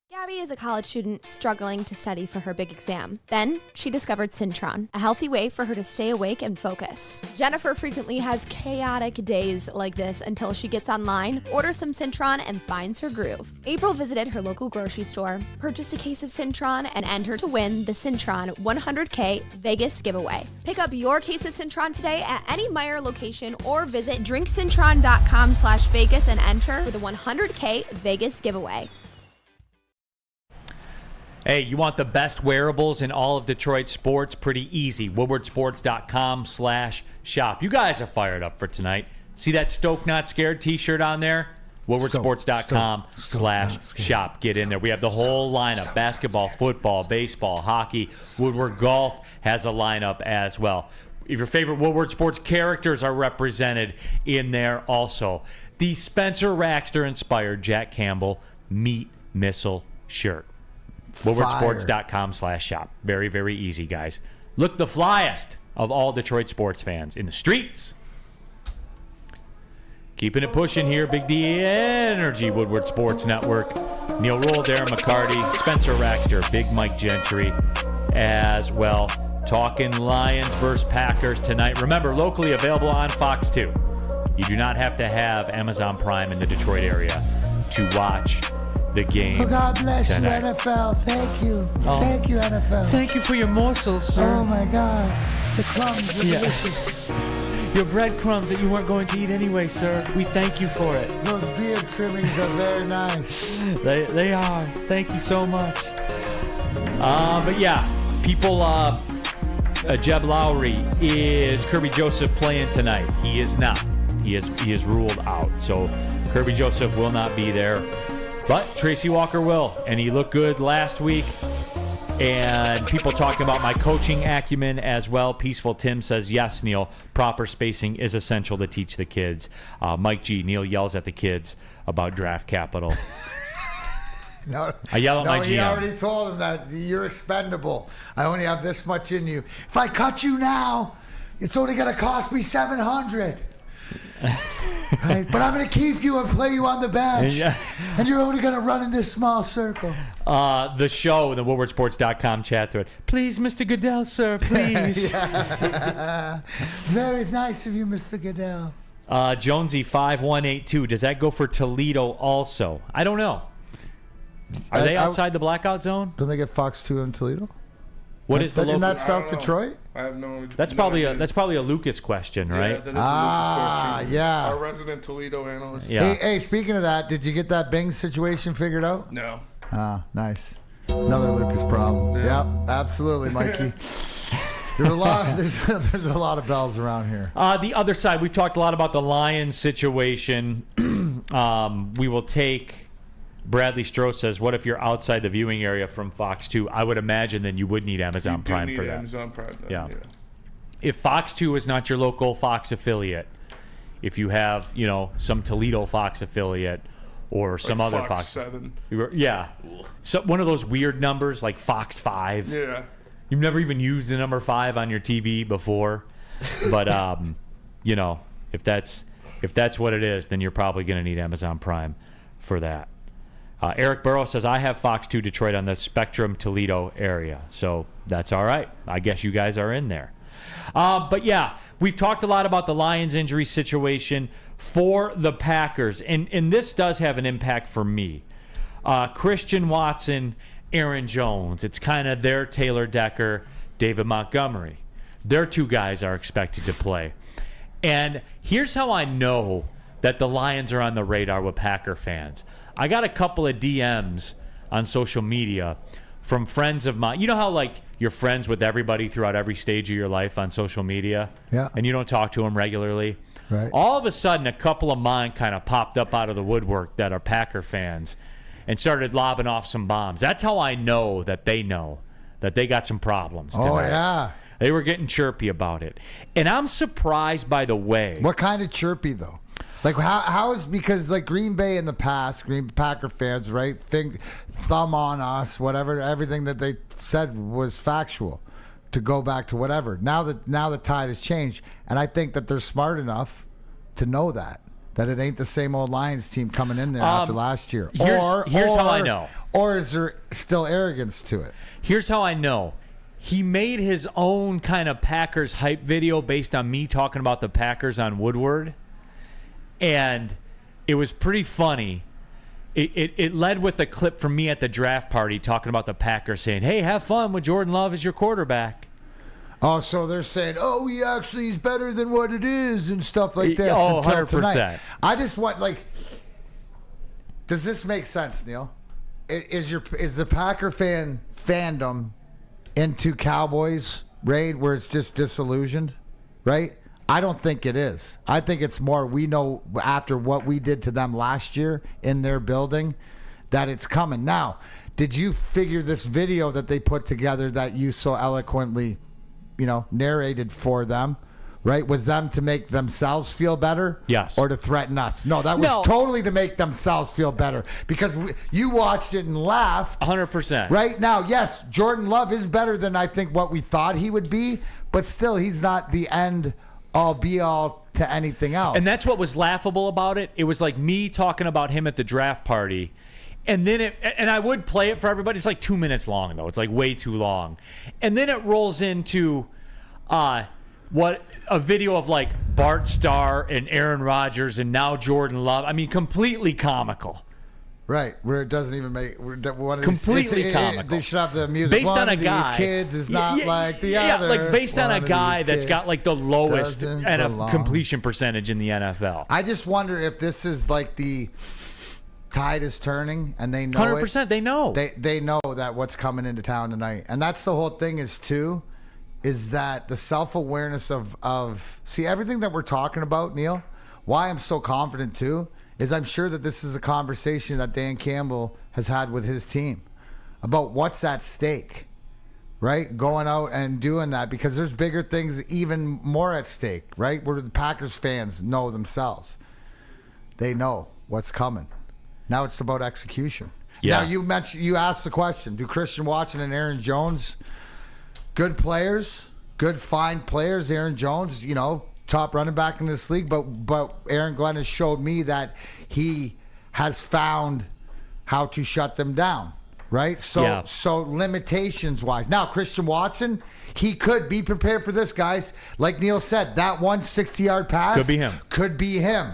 Gabby is a college student struggling to study for her big exam. Then she discovered Syntron, a healthy way for her to stay awake and focus. Jennifer frequently has chaotic days like this until she gets online, orders some Syntron, and finds her groove. April visited her local grocery store, purchased a case of Syntron, and entered to win the Syntron 100K Vegas giveaway. Pick up your case of Syntron today at any Meijer location or visit drinksyntron.com/Vegas and enter for the 100K Vegas giveaway. Hey, you want the best wearables in all of Detroit sports? Pretty easy. WoodwardSports.com/shop. You guys are fired up for tonight. See that Stoke Not Scared t-shirt on there? WoodwardSports.com/shop. Get in there. We have the whole lineup. Basketball, football, baseball, hockey. Woodward Golf has a lineup as well. If your favorite Woodward Sports characters are represented in there also. The Spencer Raxter-inspired Jack Campbell Meat Missile shirt. WoodwardSports.com/shop. Very, very easy, guys. Look the flyest of all Detroit sports fans in the streets. Keeping it pushing here. Big D Energy, Woodward Sports Network. Neal, Rhul, Darren, McCarty, Spencer Raxter, Big Mike Gentry as well. Talking Lions versus Packers tonight. Remember, locally available on Fox 2. You do not have to have Amazon Prime in the Detroit area to watch the game. Oh, God bless tonight. you, NFL. Thank you. Thank you, NFL. Thank you for your morsels, sir. Oh, my God. The crumbs are delicious. Your breadcrumbs that you weren't going to eat anyway, sir. We thank you for it. Those beard trimmings are very nice. They are. Thank you so much. But yeah, people, Jeb Lowry, is Kirby Joseph playing tonight? He is not. He is ruled out. So Kirby Joseph will not be there. But Tracy Walker will, and he looked good last week. And people talking about my coaching acumen as well. Peaceful Tim says, yes, Neal, proper spacing is essential to teach the kids. Mike G, Neal yells at the kids about draft capital. I yell at my GM. He already told him that you're expendable. I only have this much in you. If I cut you now, it's only going to cost me $700. Right? But I'm going to keep you and play you on the bench. And you're only going to run in this small circle. The show, the WoodwardSports.com chat thread. Please, Mr. Goodell, sir, please. Very nice of you, Mr. Goodell. Jonesy 5182. Does that go for Toledo also? I don't know. Are they outside the blackout zone? Don't they get Fox 2 in Toledo? What is the local? Isn't that South Detroit? I have no. That's probably a Lucas question, right? Yeah, that is a Lucas question. Yeah. Our resident Toledo analyst. Yeah. Hey, speaking of that, did you get that Bing situation figured out? No. Nice. Another Lucas problem. Yeah, absolutely, Mikey. There's a lot of bells around here. The other side, we've talked a lot about the Lions situation. We will take. Bradley Stroh says, what if you're outside the viewing area from Fox 2? I would imagine then you would need Amazon Prime for that. Amazon Prime, yeah. If Fox 2 is not your local Fox affiliate, if you have, some Toledo Fox affiliate or some like other Fox Fox 7. Yeah. So one of those weird numbers like Fox 5. Yeah. You've never even used the number 5 on your TV before. But if that's what it is, then you're probably going to need Amazon Prime for that. Eric Burrow says, I have Fox 2 Detroit on the Spectrum Toledo area. So that's all right. I guess you guys are in there. But yeah, we've talked a lot about the Lions injury situation for the Packers. And this does have an impact for me. Christian Watson, Aaron Jones. It's kind of their Taylor Decker, David Montgomery. Their two guys are expected to play. And here's how I know that the Lions are on the radar with Packer fans. I got a couple of DMs on social media from friends of mine. You know how, you're friends with everybody throughout every stage of your life on social media? Yeah. And you don't talk to them regularly? Right. All of a sudden, a couple of mine kind of popped up out of the woodwork that are Packer fans. and started lobbing off some bombs. That's how I know that they got some problems tonight. Oh, yeah. They were getting chirpy about it. And I'm surprised by the way. What kind of chirpy, though? Like, how is, because, like, Green Bay in the past, Green Packer fans, right, thumb on us, whatever, everything that they said was factual to go back to whatever. Now the tide has changed, and I think that they're smart enough to know that it ain't the same old Lions team coming in there after last year. Here's how I know. Or is there still arrogance to it? Here's how I know. He made his own kind of Packers hype video based on me talking about the Packers on Woodward. And it was pretty funny. It led with a clip from me at the draft party talking about the Packers saying, hey, have fun with Jordan Love as your quarterback. Oh, so they're saying, oh, he's better than what it is and stuff like this. Oh, until 100%. Tonight. I just want, like, does this make sense, Neal? Is the Packer fandom into Cowboys, right, where it's just disillusioned, right? I don't think it is. I think it's more we know after what we did to them last year in their building that it's coming. Now, did you figure this video that they put together that you so eloquently, narrated for them, right? Was them to make themselves feel better? Yes. Or to threaten us? No, that was totally to make themselves feel better because you watched it and laughed. 100%. Right now, yes, Jordan Love is better than I think what we thought he would be, but still he's not the end all be all to anything else. And that's what was laughable about it. It was like me talking about him at the draft party. And then and I would play it for everybody. It's like 2 minutes long, though. It's like way too long. And then it rolls into a video of like Bart Starr and Aaron Rodgers and now Jordan Love. I mean, completely comical. Right, where it doesn't even make one of completely comical. They should have the music. Based one on a of guy, these kids is not like the other. Like based on a guy that's got like the lowest belong. completion percentage in the NFL. I just wonder if this is like the tide is turning and they know 100%. It. They know. They know that what's coming into town tonight, and that's the whole thing. Is that the self-awareness of see everything that we're talking about, Neal? Why I'm so confident too. Is I'm sure that this is a conversation that Dan Campbell has had with his team about what's at stake, right? Going out and doing that because there's bigger things even more at stake, right? Where the Packers fans know themselves. They know what's coming. Now it's about execution. Yeah. Now you asked the question, do Christian Watson and Aaron Jones, good players, good fine players, Aaron Jones, top running back in this league, but Aaron Glenn has showed me that he has found how to shut them down, right? So limitations wise. Now, Christian Watson, he could be prepared for this, guys. Like Neal said, that 160-yard pass could be him.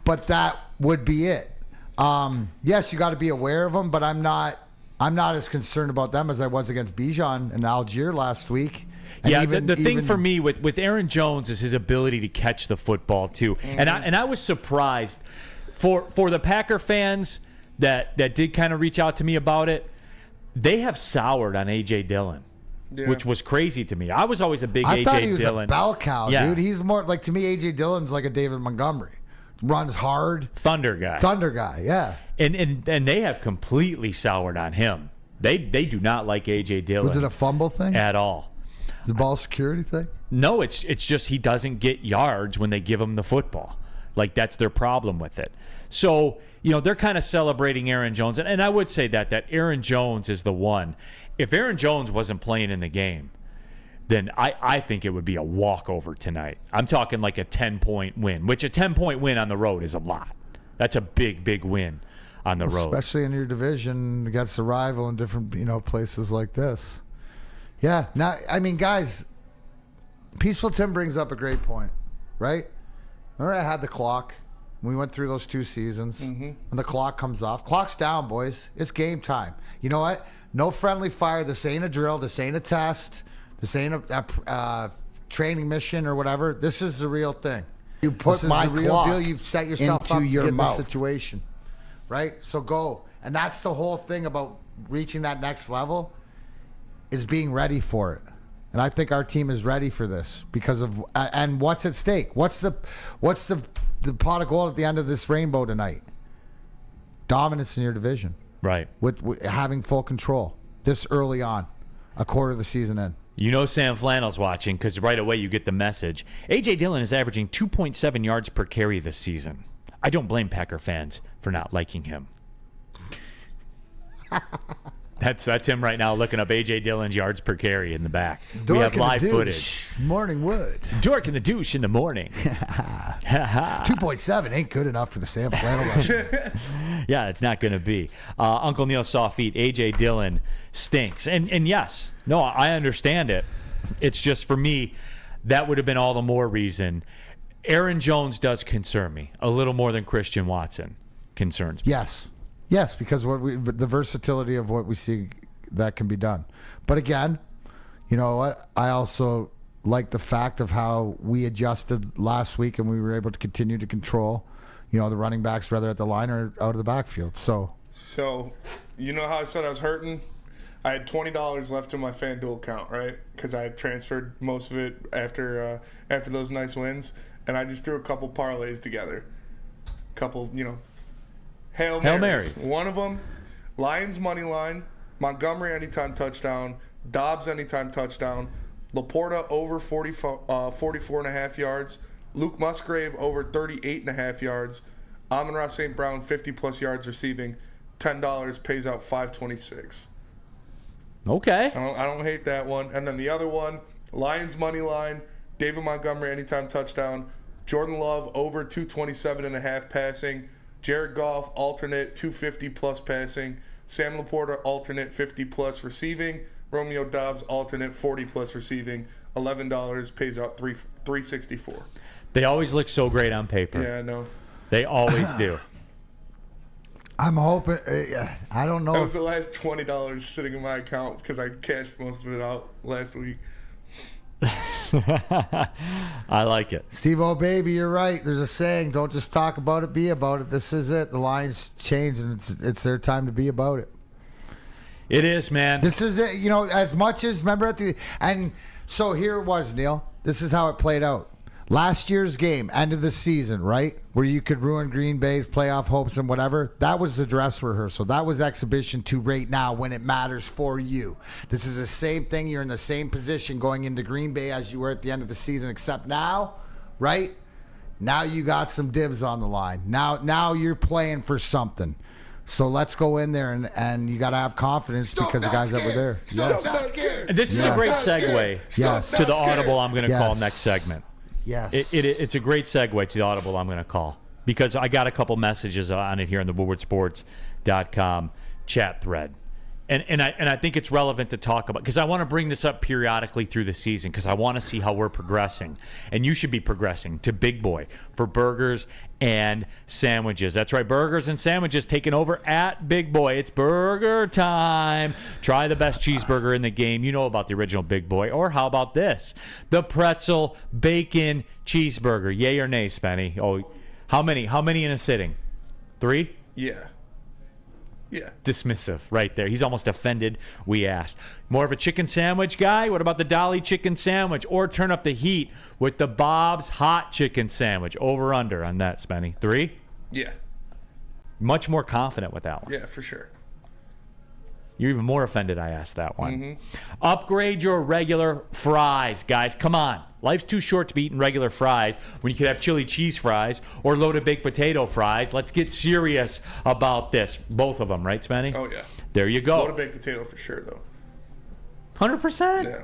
But that would be it. Yes, you got to be aware of them, but I'm not as concerned about them as I was against Bijan and Algier last week. And the thing for me with Aaron Jones is his ability to catch the football too. Mm-hmm. And I was surprised for the Packer fans that did kind of reach out to me about it. They have soured on A.J. Dillon, which was crazy to me. I was always a big A.J. Dillon. I thought he was a bell cow, dude. He's more like, to me, A.J. Dillon's like a David Montgomery. Runs hard. Thunder guy, yeah. And they have completely soured on him. They do not like A.J. Dillon. Was it a fumble thing? At all. The ball security thing? No, it's just he doesn't get yards when they give him the football. Like, that's their problem with it. So, they're kind of celebrating Aaron Jones. And I would say that Aaron Jones is the one. If Aaron Jones wasn't playing in the game, then I think it would be a walkover tonight. I'm talking like a 10-point win, which a 10-point win on the road is a lot. That's a big, big win on the road. Especially in your division against a rival in different, places like this. Yeah. Now, I mean, guys, Peaceful Tim brings up a great point, right? Remember I had the clock. We went through those 2 seasons. Mm-hmm. When the clock comes off. Clock's down, boys. It's game time. You know what? No friendly fire. This ain't a drill. This ain't a test. This ain't a training mission or whatever. This is the real thing. You put my clock deal. You've set yourself into up to your get mouth. the situation, right? So go. And that's the whole thing about reaching that next level is being ready for it. And I think our team is ready for this because of and what's at stake. What's the pot of gold at the end of this rainbow tonight? Dominance in your division. Right. With having full control this early on, a quarter of the season in. You know Sam Flannel's watching because right away you get the message. A.J. Dillon is averaging 2.7 yards per carry this season. I don't blame Packer fans for not liking him. That's him right now looking up A.J. Dillon's yards per carry in the back. We have live footage. Morning Wood. Dork and the douche in the morning. 2.7 ain't good enough for the Sam Flannel Rush. Yeah, it's not going to be. Uncle Neal saw feet. A.J. Dillon stinks. And yes, no, I understand it. It's just for me, that would have been all the more reason. Aaron Jones does concern me a little more than Christian Watson concerns me. Yes, because the versatility of what we see that can be done. But again, you know what? I also like the fact of how we adjusted last week and we were able to continue to control, you know, the running backs whether at the line or out of the backfield. So you know how I said I was hurting? I had $20 left in my FanDuel account, right? Because I had transferred most of it after those nice wins, and I just threw a couple parlays together. Couple, you know, Hail Marys. One of them, Lions money line, Montgomery anytime touchdown, Dobbs anytime touchdown, Laporta over 44.5 yards, Luke Musgrave over 38.5 yards, Amon-Ra St. Brown 50-plus yards receiving, $10 pays out $5.26. Okay. I don't hate that one. And then the other one, Lions money line, David Montgomery anytime touchdown, Jordan Love over 227.5 passing, Jared Goff alternate 250-plus passing, Sam Laporta alternate 50-plus receiving, Romeo Dobbs alternate 40-plus receiving, $11 pays out $3.64. They always look so great on paper. Yeah, I know. They always do. I'm hoping. I don't know. That was the last $20 sitting in my account because I cashed most of it out last week. I like it. Steve-O, baby, you're right. There's a saying, don't just talk about it, be about it. This is it. The Lions changed, and it's their time to be about it. It is, man. This is it. You know, as much as, remember and so here it was, Neal. This is how it played out. Last year's game, end of the season, right? Where you could ruin Green Bay's playoff hopes and whatever. That was the dress rehearsal. That was exhibition 2 right now when it matters for you. This is the same thing. You're in the same position going into Green Bay as you were at the end of the season, except now, right? Now you got some dibs on the line. Now you're playing for something. So let's go in there and you got to have confidence because the guys that were there. This is a great segue to the audible I'm going to call next segment. Yeah, it's a great segue to the audible I'm going to call because I got a couple messages on it here in the woodwardsports.com chat thread. And I think it's relevant to talk about because I want to bring this up periodically through the season because I want to see how we're progressing. And you should be progressing to Big Boy for burgers and sandwiches. That's right, burgers and sandwiches taking over at Big Boy. It's burger time. Try the best cheeseburger in the game. You know about the original Big Boy. Or how about this? The pretzel bacon cheeseburger. Yay or nay, Spenny? Oh, how many in a sitting? 3? Yeah. Dismissive right there. He's almost offended we asked. More of a chicken sandwich guy? What about the Dolly chicken sandwich? Or turn up the heat with the Bob's hot chicken sandwich. Over under on that, Spenny. 3? Yeah. Much more confident with that one. Yeah, for sure. You're even more offended I asked that one. Upgrade your regular fries, guys. Come on. Life's too short to be eating regular fries when you could have chili cheese fries or loaded baked potato fries. Let's get serious about this. Both of them, right, Spenny? Oh, yeah. There you go. Loaded baked potato for sure, though. 100%? Yeah.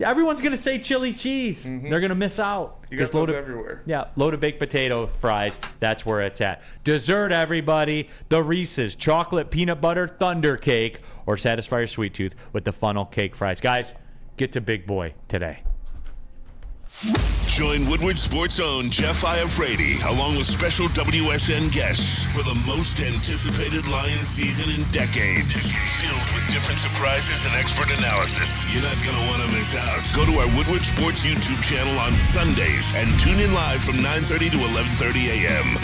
Everyone's going to say chili cheese. They're going to miss out. You got those everywhere. Yeah, loaded baked potato fries. That's where it's at. Dessert, everybody. The Reese's Chocolate Peanut Butter Thunder Cake or satisfy your sweet tooth with the funnel cake fries. Guys, get to Big Boy today. Join Woodward Sports' own Jeff Iafrate along with special WSN guests for the most anticipated Lions season in decades. Filled with different surprises and expert analysis. You're not going to want to miss out. Go to our Woodward Sports YouTube channel on Sundays and tune in live from 9:30 to 11:30 a.m.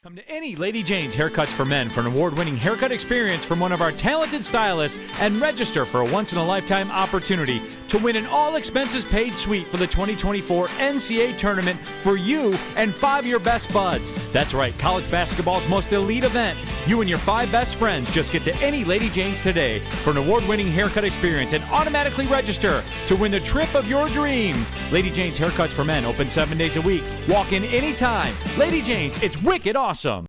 Come to any Lady Jane's Haircuts for Men for an award-winning haircut experience from one of our talented stylists and register for a once-in-a-lifetime opportunity to win an all-expenses-paid suite for the 2024 NCAA tournament for you and 5 of your best buds. That's right, college basketball's most elite event You and your 5 best friends just get to any Lady Jane's today for an award-winning haircut experience and automatically register to win the trip of your dreams. Lady Jane's Haircuts for Men, open 7 days a week. Walk in anytime. Lady Jane's, it's wicked awesome.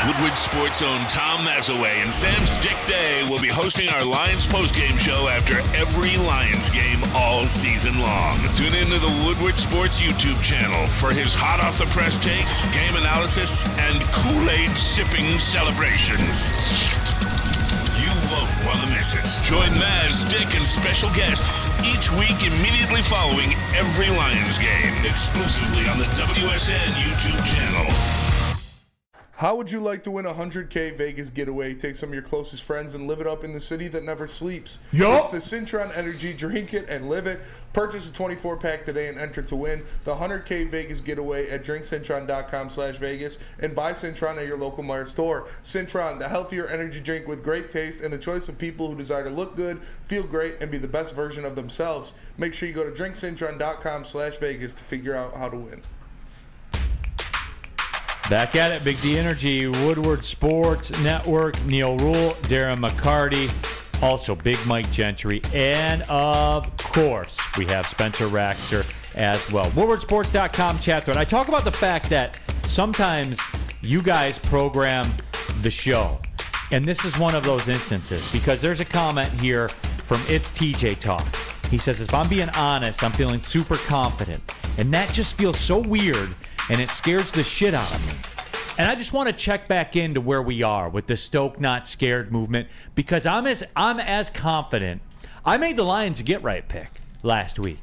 Woodward Sports' own Tom Mazaway and Sam Stick Day will be hosting our Lions postgame show after every Lions game all season long. Tune into the Woodward Sports YouTube channel for his hot-off-the-press takes, game analysis, and Kool-Aid sipping celebrations. You won't want to miss it. Join Maz, Stick, and special guests each week immediately following every Lions game, exclusively on the WSN YouTube channel. How would you like to win a $100K Vegas getaway? Take some of your closest friends and live it up in the city that never sleeps. Yup. It's the Cintron Energy. Drink it and live it. Purchase a 24-pack today and enter to win the $100K Vegas getaway at drinkcintron.com/Vegas and buy Cintron at your local Meijer store. Cintron, the healthier energy drink with great taste and the choice of people who desire to look good, feel great, and be the best version of themselves. Make sure you go to drinkcintron.com/Vegas to figure out how to win. Back at it, Big D Energy, Woodward Sports Network, Neal Rhul, Darren McCarty, also Big Mike Gentry, and of course, we have Spencer Raxter as well. WoodwardSports.com chat thread. I talk about the fact that sometimes you guys program the show, and this is one of those instances, because there's a comment here from It's TJ Talk. He says, if I'm being honest, I'm feeling super confident, and that just feels so weird, and it scares the shit out of me. And I just want to check back into where we are with the Stoke Not Scared movement, because I'm as confident. I made the Lions get right pick last week.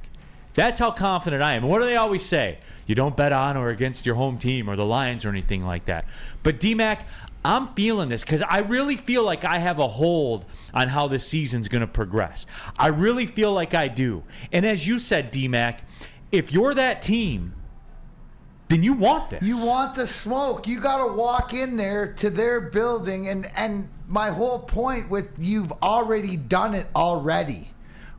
That's how confident I am. And what do they always say? You don't bet on or against your home team or the Lions or anything like that. But D-Mac, I'm feeling this because I really feel like I have a hold on how this season's going to progress. I really feel like I do. And as you said, D-Mac, if you're that team, then you want this. You want the smoke. You got to walk in there to their building. And my whole point with you've already done it already,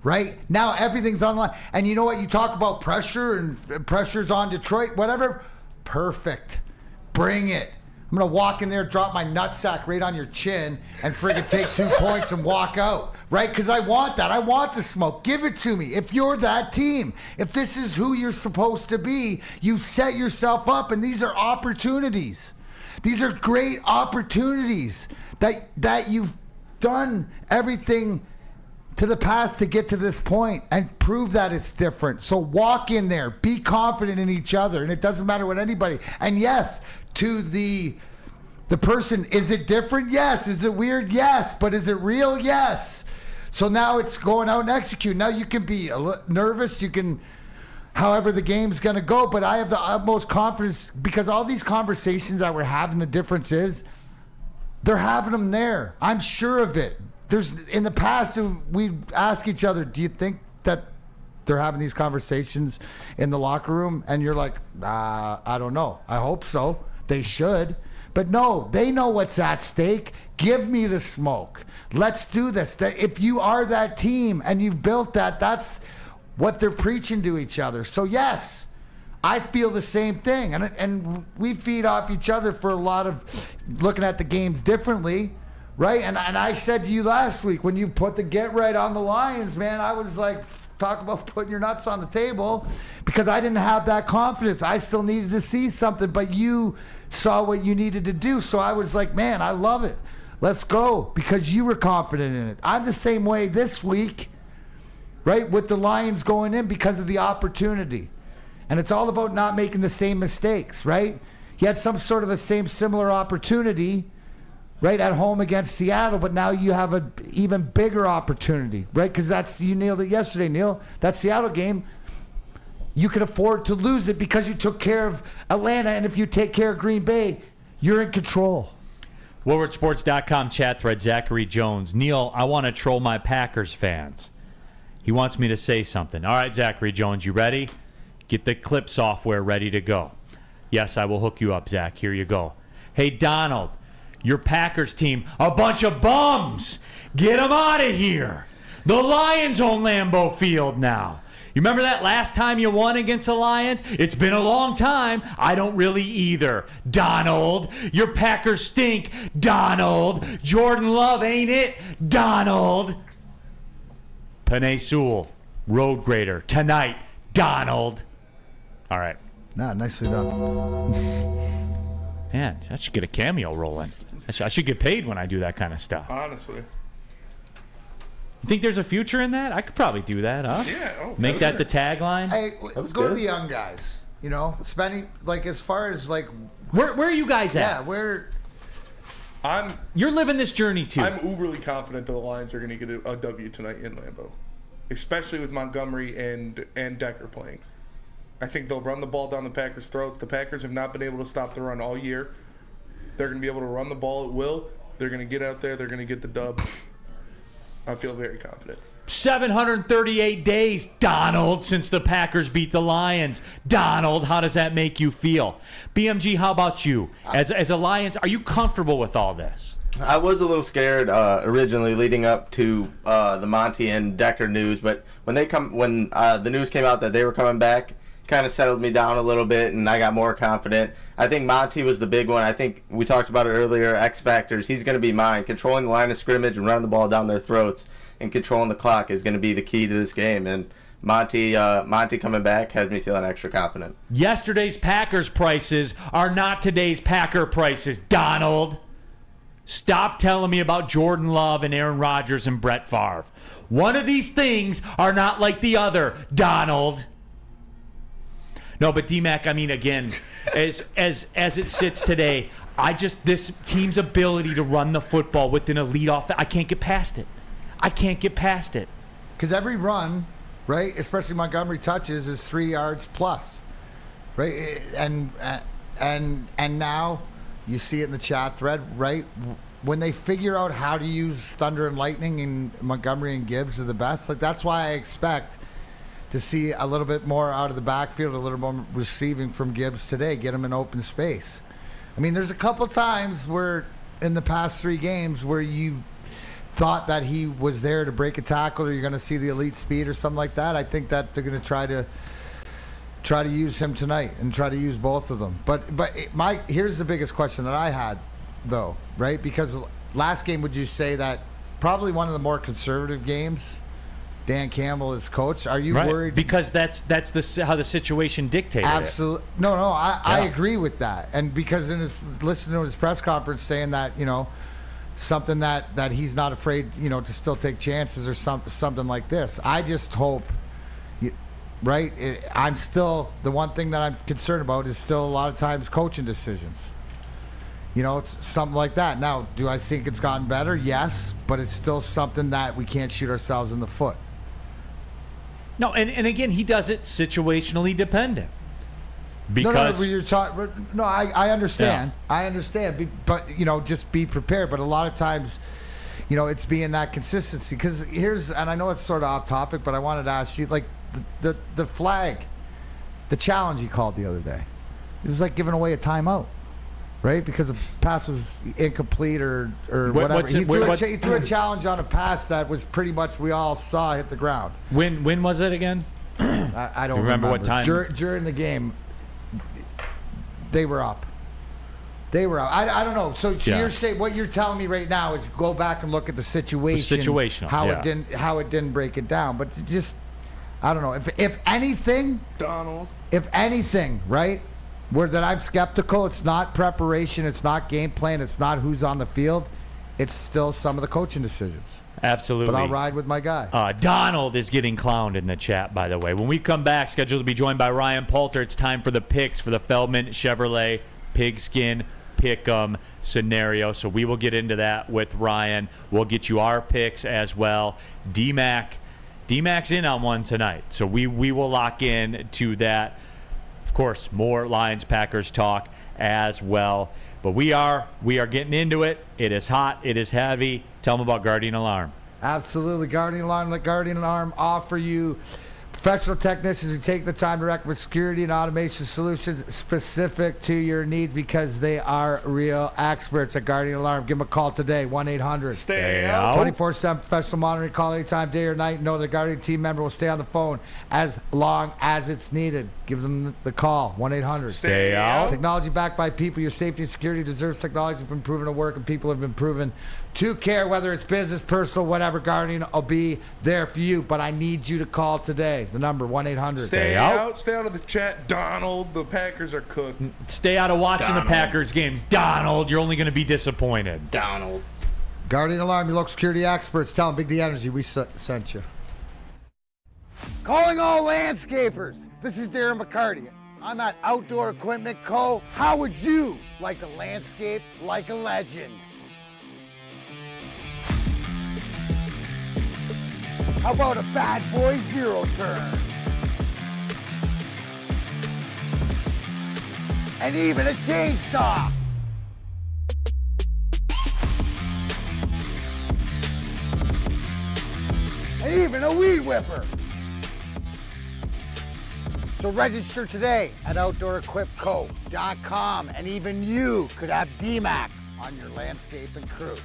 right? Now everything's online. And you know what? You talk about pressure and pressure's on Detroit, whatever. Perfect. Bring it. I'm going to walk in there, drop my nutsack right on your chin, and friggin' take 2 points and walk out, right? Because I want that. I want the smoke. Give it to me. If you're that team, if this is who you're supposed to be, you set yourself up, and these are opportunities. These are great opportunities that you've done everything to the past to get to this point and prove that it's different. So walk in there. Be confident in each other, and it doesn't matter what anybody. And yes, to the person, is it different? Yes. Is it weird? Yes. But is it real? Yes. So now it's going out and execute. Now you can be a little nervous. You can, however the game's going to go. But I have the utmost confidence because all these conversations that we're having, the difference is they're having them there. I'm sure of it. There's in the past we'd ask each other, do you think that they're having these conversations in the locker room? And you're like, I don't know. I hope so. They should. But no, they know what's at stake. Give me the smoke. Let's do this. If you are that team and you've built that, that's what they're preaching to each other. So yes, I feel the same thing. And we feed off each other for a lot of looking at the games differently. Right? And I said to you last week, when you put the get right on the Lions, man, I was like, talk about putting your nuts on the table, because I didn't have that confidence. I still needed to see something, but you saw what you needed to do. So I was like, man, I love it. Let's go, because you were confident in it. I'm the same way this week, right, with the Lions going in because of the opportunity. And it's all about not making the same mistakes, right? You had some sort of a similar opportunity, right, at home against Seattle, but now you have an even bigger opportunity, right? Because you nailed it yesterday, Neal. That Seattle game, you can afford to lose it because you took care of Atlanta, and if you take care of Green Bay, you're in control. WoodwardSports.com chat thread, Zachary Jones. Neal, I want to troll my Packers fans. He wants me to say something. All right, Zachary Jones, you ready? Get the clip software ready to go. Yes, I will hook you up, Zach. Here you go. Hey, Donald. Your Packers team, a bunch of bums. Get them out of here. The Lions own Lambeau Field now. You remember that last time you won against the Lions? It's been a long time. I don't really either. Donald, your Packers stink. Donald, Jordan Love ain't it. Donald. Penei Sewell, road grader, tonight. Donald. All right. Nicely done. Man, I should get a cameo rolling. I should get paid when I do that kind of stuff. Honestly. You think there's a future in that? I could probably do that, huh? Yeah. Make that the tagline. Hey, go to the young guys. You know, spending as far as where are you guys at? Yeah, you're living this journey too. I'm uberly confident that the Lions are going to get a W tonight in Lambeau, especially with Montgomery and Decker playing. I think they'll run the ball down the Packers' throats. The Packers have not been able to stop the run all year. They're going to be able to run the ball at will. They're going to get out there. They're going to get the dub. I feel very confident. 738 days, Donald, since the Packers beat the Lions. Donald, how does that make you feel? BMG, how about you? As a Lions, are you comfortable with all this? I was a little scared originally leading up to the Monty and Decker news, but when the news came out that they were coming back, kind of settled me down a little bit, and I got more confident. I think Monty was the big one. I think we talked about it earlier, X factors. He's going to be mine. Controlling the line of scrimmage and running the ball down their throats and controlling the clock is going to be the key to this game. And Monty coming back has me feeling extra confident. Yesterday's Packers prices are not today's Packer prices, Donald. Stop telling me about Jordan Love and Aaron Rodgers and Brett Favre. One of these things are not like the other, Donald. No, but D-Mac, I mean, again, as it sits today, this team's ability to run the football with an elite offense, I can't get past it. Because every run, right, especially Montgomery touches, is 3 yards plus, right? And now you see it in the chat thread, right? When they figure out how to use Thunder and Lightning, and Montgomery and Gibbs are the best. Like, that's why I expect to see a little bit more out of the backfield, a little more receiving from Gibbs today, get him in open space. I mean, there's a couple times where in the past 3 games where you thought that he was there to break a tackle, or you're going to see the elite speed or something like that. I think that they're going to try to use him tonight and try to use both of them. But here's the biggest question that I had, though, right? Because last game, would you say that probably one of the more conservative games Dan Campbell is coach? Are you worried? Because that's how the situation dictated Absolutely. it. No, I agree with that. And because listening to his press conference saying that, something that he's not afraid, to still take chances or something like this. I just hope, right? I'm still, the one thing that I'm concerned about is still a lot of times coaching decisions. Something like that. Now, do I think it's gotten better? Yes, but it's still something that we can't shoot ourselves in the foot. No, and again, he does it situationally dependent. Because I understand. Yeah. I understand, but just be prepared. But a lot of times, it's being that consistency. Because and I know it's sort of off topic, but I wanted to ask you, like the flag, the challenge he called the other day, it was like giving away a timeout. Right, because the pass was incomplete or whatever. He threw a challenge on a pass that was pretty much we all saw hit the ground. When was it again? I don't remember what time. During the game, they were up. I don't know. So you're saying what you're telling me right now is go back and look at the situation. Situational. How it didn't break it down, but just I don't know. If anything, Donald. If anything, right? That I'm skeptical. It's not preparation. It's not game plan. It's not who's on the field. It's still some of the coaching decisions. Absolutely. But I'll ride with my guy. Donald is getting clowned in the chat, by the way. When we come back, scheduled to be joined by Ryan Poulter, it's time for the picks for the Feldman Chevrolet Pigskin Pick'em scenario. So we will get into that with Ryan. We'll get you our picks as well. D-Mac's in on one tonight. So we will lock in to that. Of course, more Lions Packers talk as well. But we are getting into it. It is hot. It is heavy. Tell them about Guardian Alarm. Absolutely. Guardian Alarm. Let Guardian Alarm offer you Professional technicians who take the time to recommend security and automation solutions specific to your needs because they are real experts at Guardian Alarm. Give them a call today, 1-800. Stay out. 24/7 professional monitoring. Call anytime, day or night. Know the Guardian team member will stay on the phone as long as it's needed. Give them the call, 1-800. Stay out. Technology backed by people. Your safety and security deserves. Technology has been proven to work, and people have been proven to care, whether it's business, personal, whatever. Guardian will be there for you, but I need you to call today. The number, 1-800. Stay out. Stay out of the chat. Donald, the Packers are cooked. Stay out of watching Donald. the Packers games. Donald, you're only going to be disappointed. Donald. Guardian Alarm, your local security experts. Tell them Big D Energy we sent you. Calling all landscapers. This is Darren McCarty. I'm at Outdoor Equipment Co. How would you like to landscape like a legend? How about a bad boy zero turn? And even a chainsaw. And even a weed whipper. So register today at OutdoorEquipCo.com, and even you could have DMAC on your landscaping crew.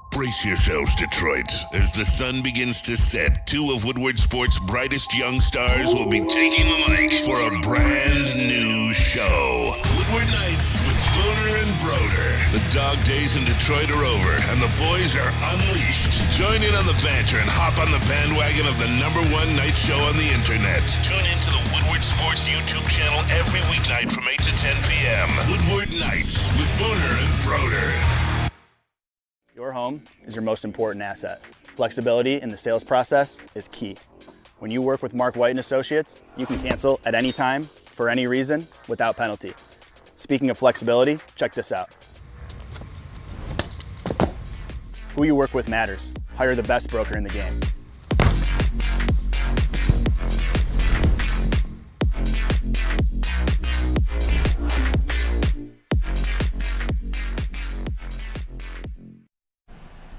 Brace yourselves, Detroit. As the sun begins to set, two of Woodward Sports' brightest young stars will be taking the mic for a brand new show. Woodward Nights with Spooner and Broder. The dog days in Detroit are over, and the boys are unleashed. Join in on the banter and hop on the bandwagon of the #1 night show on the internet. Tune into the Woodward Sports YouTube channel every weeknight from 8 to 10 p.m. Woodward Nights with Spooner and Broder. Your home is your most important asset. Flexibility in the sales process is key. When you work with Mark White & Associates, you can cancel at any time, for any reason, without penalty. Speaking of flexibility, check this out. Who you work with matters. Hire the best broker in the game.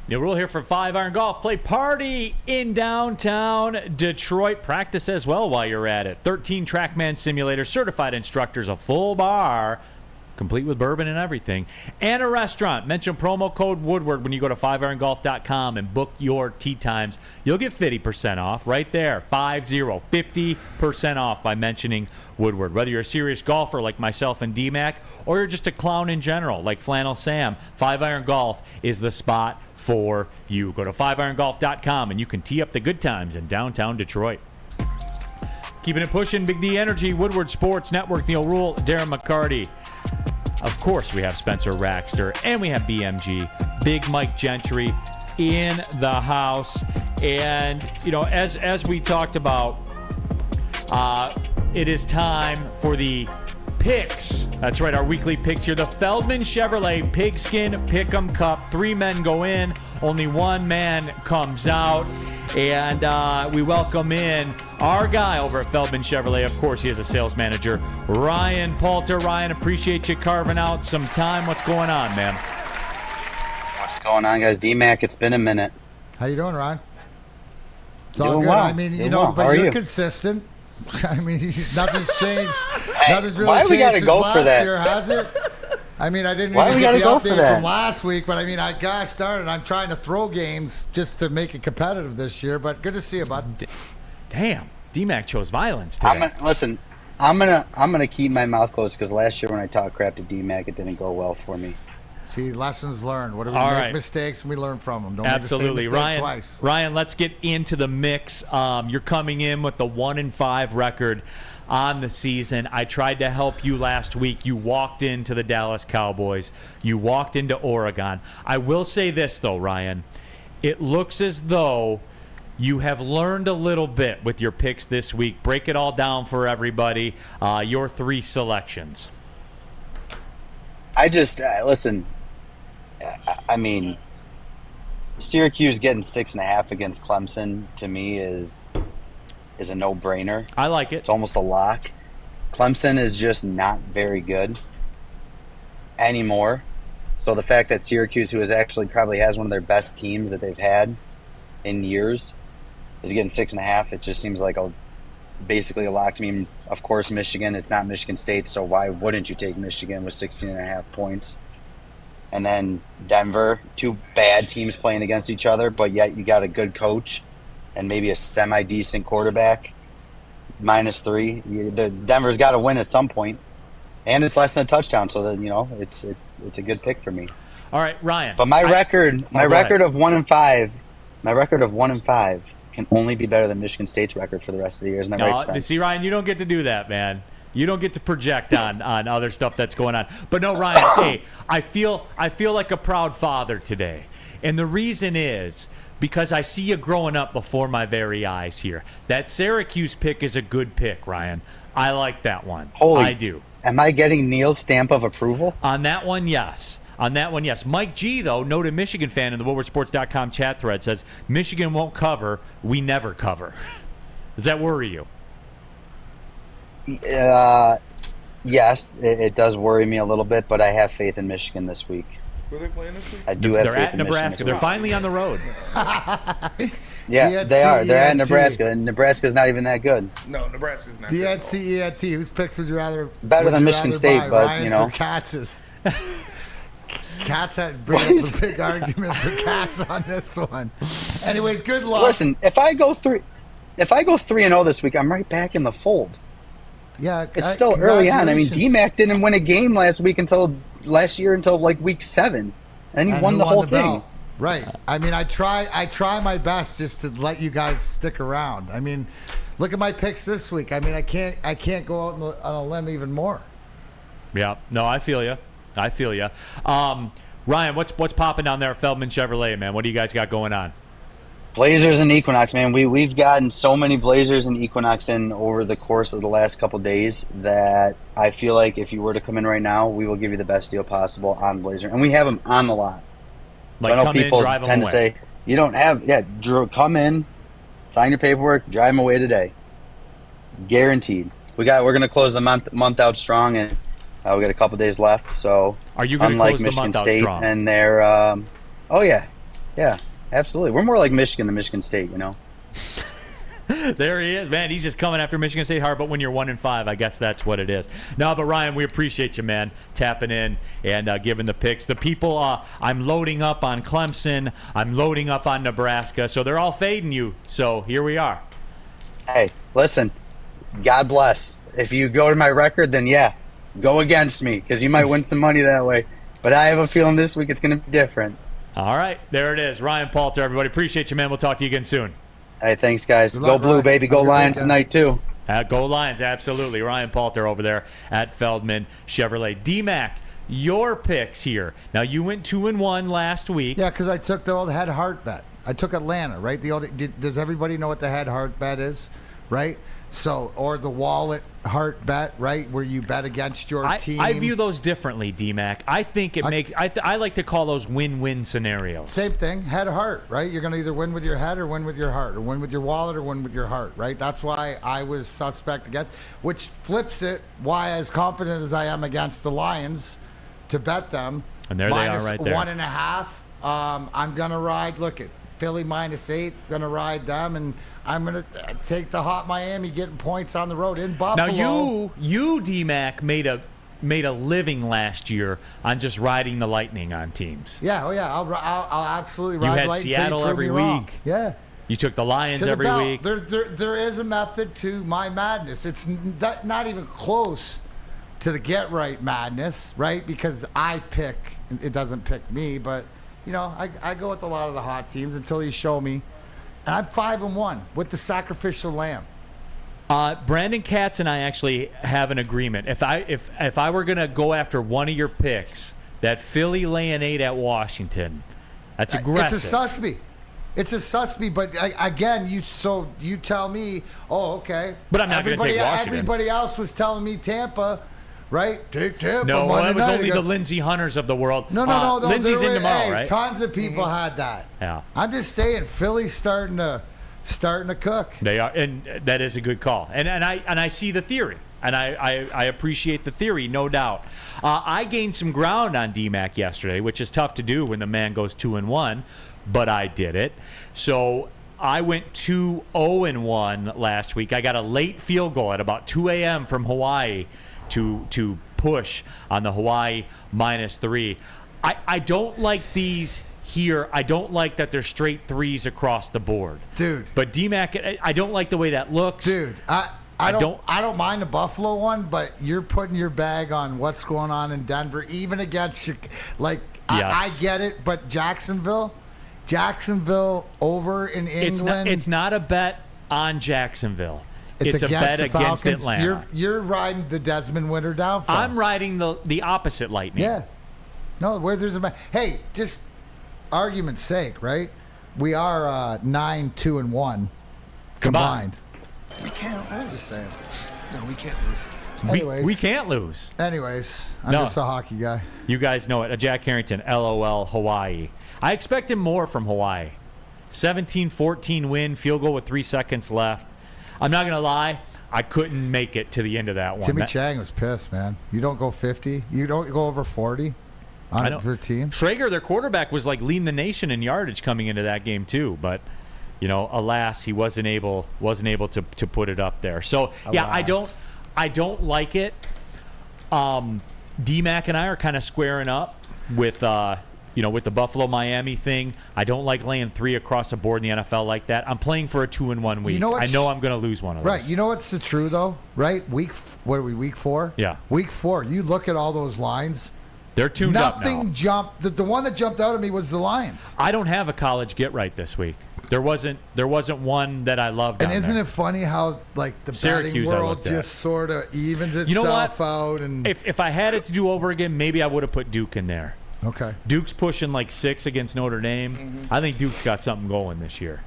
Neal Rhul here for 5 Iron Golf. Play party in downtown Detroit. Practice as well while you're at it. 13 TrackMan simulators, certified instructors, a full bar, complete with bourbon and everything, and a restaurant. Mention promo code Woodward when you go to 5irongolf.com and book your tee times. You'll get 50% off right there. 50% off by mentioning Woodward. Whether you're a serious golfer like myself and DMAC, or you're just a clown in general like Flannel Sam, 5 Iron Golf is the spot for you. Go to 5irongolf.com and you can tee up the good times in downtown Detroit. Keeping it pushing, Big D Energy, Woodward Sports Network, Neal Rhul, Darren McCarty. Of course, we have Spencer Raxter, and we have BMG, Big Mike Gentry in the house. And, you know, as we talked about, it is time for the picks. That's right, our weekly picks here. The Feldman Chevrolet Pigskin Pick'em Cup. 3 men go in, only 1 man comes out. And we welcome in our guy over at Feldman Chevrolet. Of course, he is a sales manager, Ryan Poulter. Ryan, appreciate you carving out some time. What's going on, man? What's going on, guys? D-Mac, it's been a minute. How you doing, Ryan? It's all Doing good. well. I mean, you Doing know, well. How but are you're you? consistent. I mean, nothing's changed. Hey, Nothing's really why changed we gotta since go for last that? year, has it? I mean, I didn't Why even we get the gotta go for update that? from last week, but I mean, gosh darn it, I'm trying to throw games just to make it competitive this year. But good to see you, bud. Damn, DMAC chose violence today. I'm gonna keep my mouth closed because last year when I talked crap to D-Mac, it didn't go well for me. See, lessons learned. What do we All make right. mistakes and we learn from them? Don't Absolutely, make the same mistake Ryan. twice. Ryan, let's get into the mix. You're coming in with the 1-5 record on the season. I tried to help you last week. You walked into the Dallas Cowboys. You walked into Oregon. I will say this though, Ryan. It looks as though you have learned a little bit with your picks this week. Break it all down for everybody. Your 3 selections. I just listen. I mean, Syracuse getting 6.5 against Clemson to me is a no-brainer. I like it. It's almost a lock. Clemson is just not very good anymore. So the fact that Syracuse, who is actually probably has one of their best teams that they've had, in years is getting 6.5. It just seems like basically a lock to me. Of course, Michigan, it's not Michigan State, so why wouldn't you take Michigan with 16.5 points? And then Denver, two bad teams playing against each other, but yet you got a good coach and maybe a semi-decent quarterback. -3. Denver's got to win at some point, and it's less than a touchdown, so that it's a good pick for me. All right, Ryan. But my record of 1-5, my record of 1-5 can only be better than Michigan State's record for the rest of the year. Isn't that right, Spence? See, Ryan, you don't get to do that, man. You don't get to project on other stuff that's going on. But no, Ryan, hey, I feel like a proud father today. And the reason is because I see you growing up before my very eyes here. That Syracuse pick is a good pick, Ryan. I like that one. I do. Am I getting Neal's stamp of approval? On that one, yes. Mike G, though, noted Michigan fan in the WoodwardSports.com chat thread, says, Michigan won't cover. We never cover. Does that worry you? Yes, it does worry me a little bit, but I have faith in Michigan this week. Who are they playing this week? I do have They're faith at in Nebraska. Michigan. They're finally on the road. Yeah, they are. They're at Nebraska, and Nebraska's not even that good. No, Nebraska's not. DNCENT. Whose picks would you rather? Better than Michigan State, but Ryan's or Katz's? Cats had bring up the big argument for Cats on this one. Anyways, good luck. Listen, if I go 3-0 this week, I'm right back in the fold. Yeah, it's still early on. I mean, DMAC didn't win a game last year until like week 7, and then he won the whole thing. Belt. Right. I mean, I try my best just to let you guys stick around. I mean, look at my picks this week. I mean, I can't go out on a limb even more. Yeah. No, I feel you. Ryan, what's popping down there at Feldman Chevrolet, man? What do you guys got going on? Blazers and Equinox, man. We've gotten so many Blazers and Equinox in over the course of the last couple days that I feel like if you were to come in right now, we will give you the best deal possible on Blazer, and we have them on the lot. Like, I know people tend to say you don't have. Yeah, come in, sign your paperwork, drive them away today. Guaranteed. We're gonna close the month out strong, and we got a couple days left. So are you going to close the month out strong? And they're oh yeah. Absolutely. We're more like Michigan than Michigan State, There he is, man. He's just coming after Michigan State hard, but when you're 1-5, I guess that's what it is. No, but Ryan, we appreciate you, man, tapping in and giving the picks. The people, I'm loading up on Clemson. I'm loading up on Nebraska, so they're all fading you. So here we are. Hey, listen, God bless. If you go to my record, then go against me because you might win some money that way. But I have a feeling this week it's going to be different. All right, there it is. Ryan Palter, everybody. Appreciate you, man. We'll talk to you again soon. Hey, thanks, guys. Go Blue, baby. Go Lions tonight, too. Go Lions, absolutely. Ryan Palter over there at Feldman Chevrolet. D-Mac, your picks here. Now, you went 2-1 last week. Yeah, because I took the old head-heart bet. I took Atlanta, right? Does everybody know what the head-heart bet is, right? So, or the wallet heart bet, right, where you bet against your team. I view those differently, D-Mac. I think it makes. I like to call those win-win scenarios. Same thing, head heart, right? You're going to either win with your head or win with your heart, or win with your wallet or win with your heart, right? That's why I was suspect against, which flips it. Why, as confident as I am against the Lions, to bet them. And there they are, right there. -1.5. I'm going to ride. Look at Philly -8. Going to ride them and. I'm going to take the hot Miami getting points on the road in Buffalo. Now, you D-Mac, made a living last year on just riding the Lightning on teams. Yeah, I'll absolutely ride you Lightning. You had Seattle every week. Yeah. You took the Lions every week. There is a method to my madness. It's not even close to the get-right madness, right? Because I pick. It doesn't pick me, but, I go with a lot of the hot teams until you show me. And I'm 5-1 with the sacrificial lamb. Brandon Katz and I actually have an agreement. If I were going to go after one of your picks, that Philly laying 8 at Washington, that's aggressive. It's a suspect, but again, you tell me, okay. But I'm not going to take Washington. Everybody else was telling me Tampa. Right? Take Tampa. No, that was only the Lindsey Hunters of the world. No. Lindsey's in tomorrow, right? Tons of people had that. Yeah. I'm just saying, Philly's starting to cook. They are, and that is a good call. And I see the theory. and I appreciate the theory, no doubt. I gained some ground on D-Mac yesterday, which is tough to do when the man goes 2-1, but I did it. So I went 2-0-1 last week. I got a late field goal at about 2 a.m. from Hawaii to push on the Hawaii -3. I don't like these here. I don't like that they're straight threes across the board. Dude. But D-Mac, I don't like the way that looks. Dude, I don't mind the Buffalo one, but you're putting your bag on what's going on in Denver, even against, like, Yes. I get it, but Jacksonville over in England. It's not a bet on Jacksonville. It's a bet against Falcons. Atlanta. You're riding the Desmond Winter downfall. I'm riding the opposite Lightning. Yeah. No, where there's a hey, just argument's sake, right? We are 9-2-1 combined. We can't. I'm just saying. No, we can't lose. Anyways, we can't lose. Anyways, I'm just a hockey guy. You guys know it. Jack Harrington, LOL, Hawaii. I expected more from Hawaii. 17-14 win, field goal with 3 seconds left. I'm not going to lie. I couldn't make it to the end of that one. Timmy Chang was pissed, man. You don't go 50. You don't go over 40 on it for a team. Schrager, their quarterback, was like leading the nation in yardage coming into that game too, but alas, he wasn't able to put it up there. So yeah, I don't like it. D-Mac and I are kind of squaring up with with the Buffalo Miami thing. I don't like laying 3 across the board in the NFL like that. I'm playing for a 2-1 week. I know I'm going to lose one of those. Right. You know what's the true though? Right. What are we? Week 4. Yeah. Week 4. You look at all those lines. They're tuned up now. Nothing jumped. The one that jumped out at me was the Lions. I don't have a college get right this week. There wasn't one that I loved. And isn't it funny how like the Syracuse betting world just sort of evens itself you know what? out? And if I had it to do over again, maybe I would have put Duke in there. Okay. Duke's pushing like 6 against Notre Dame. Mm-hmm. I think Duke's got something going this year.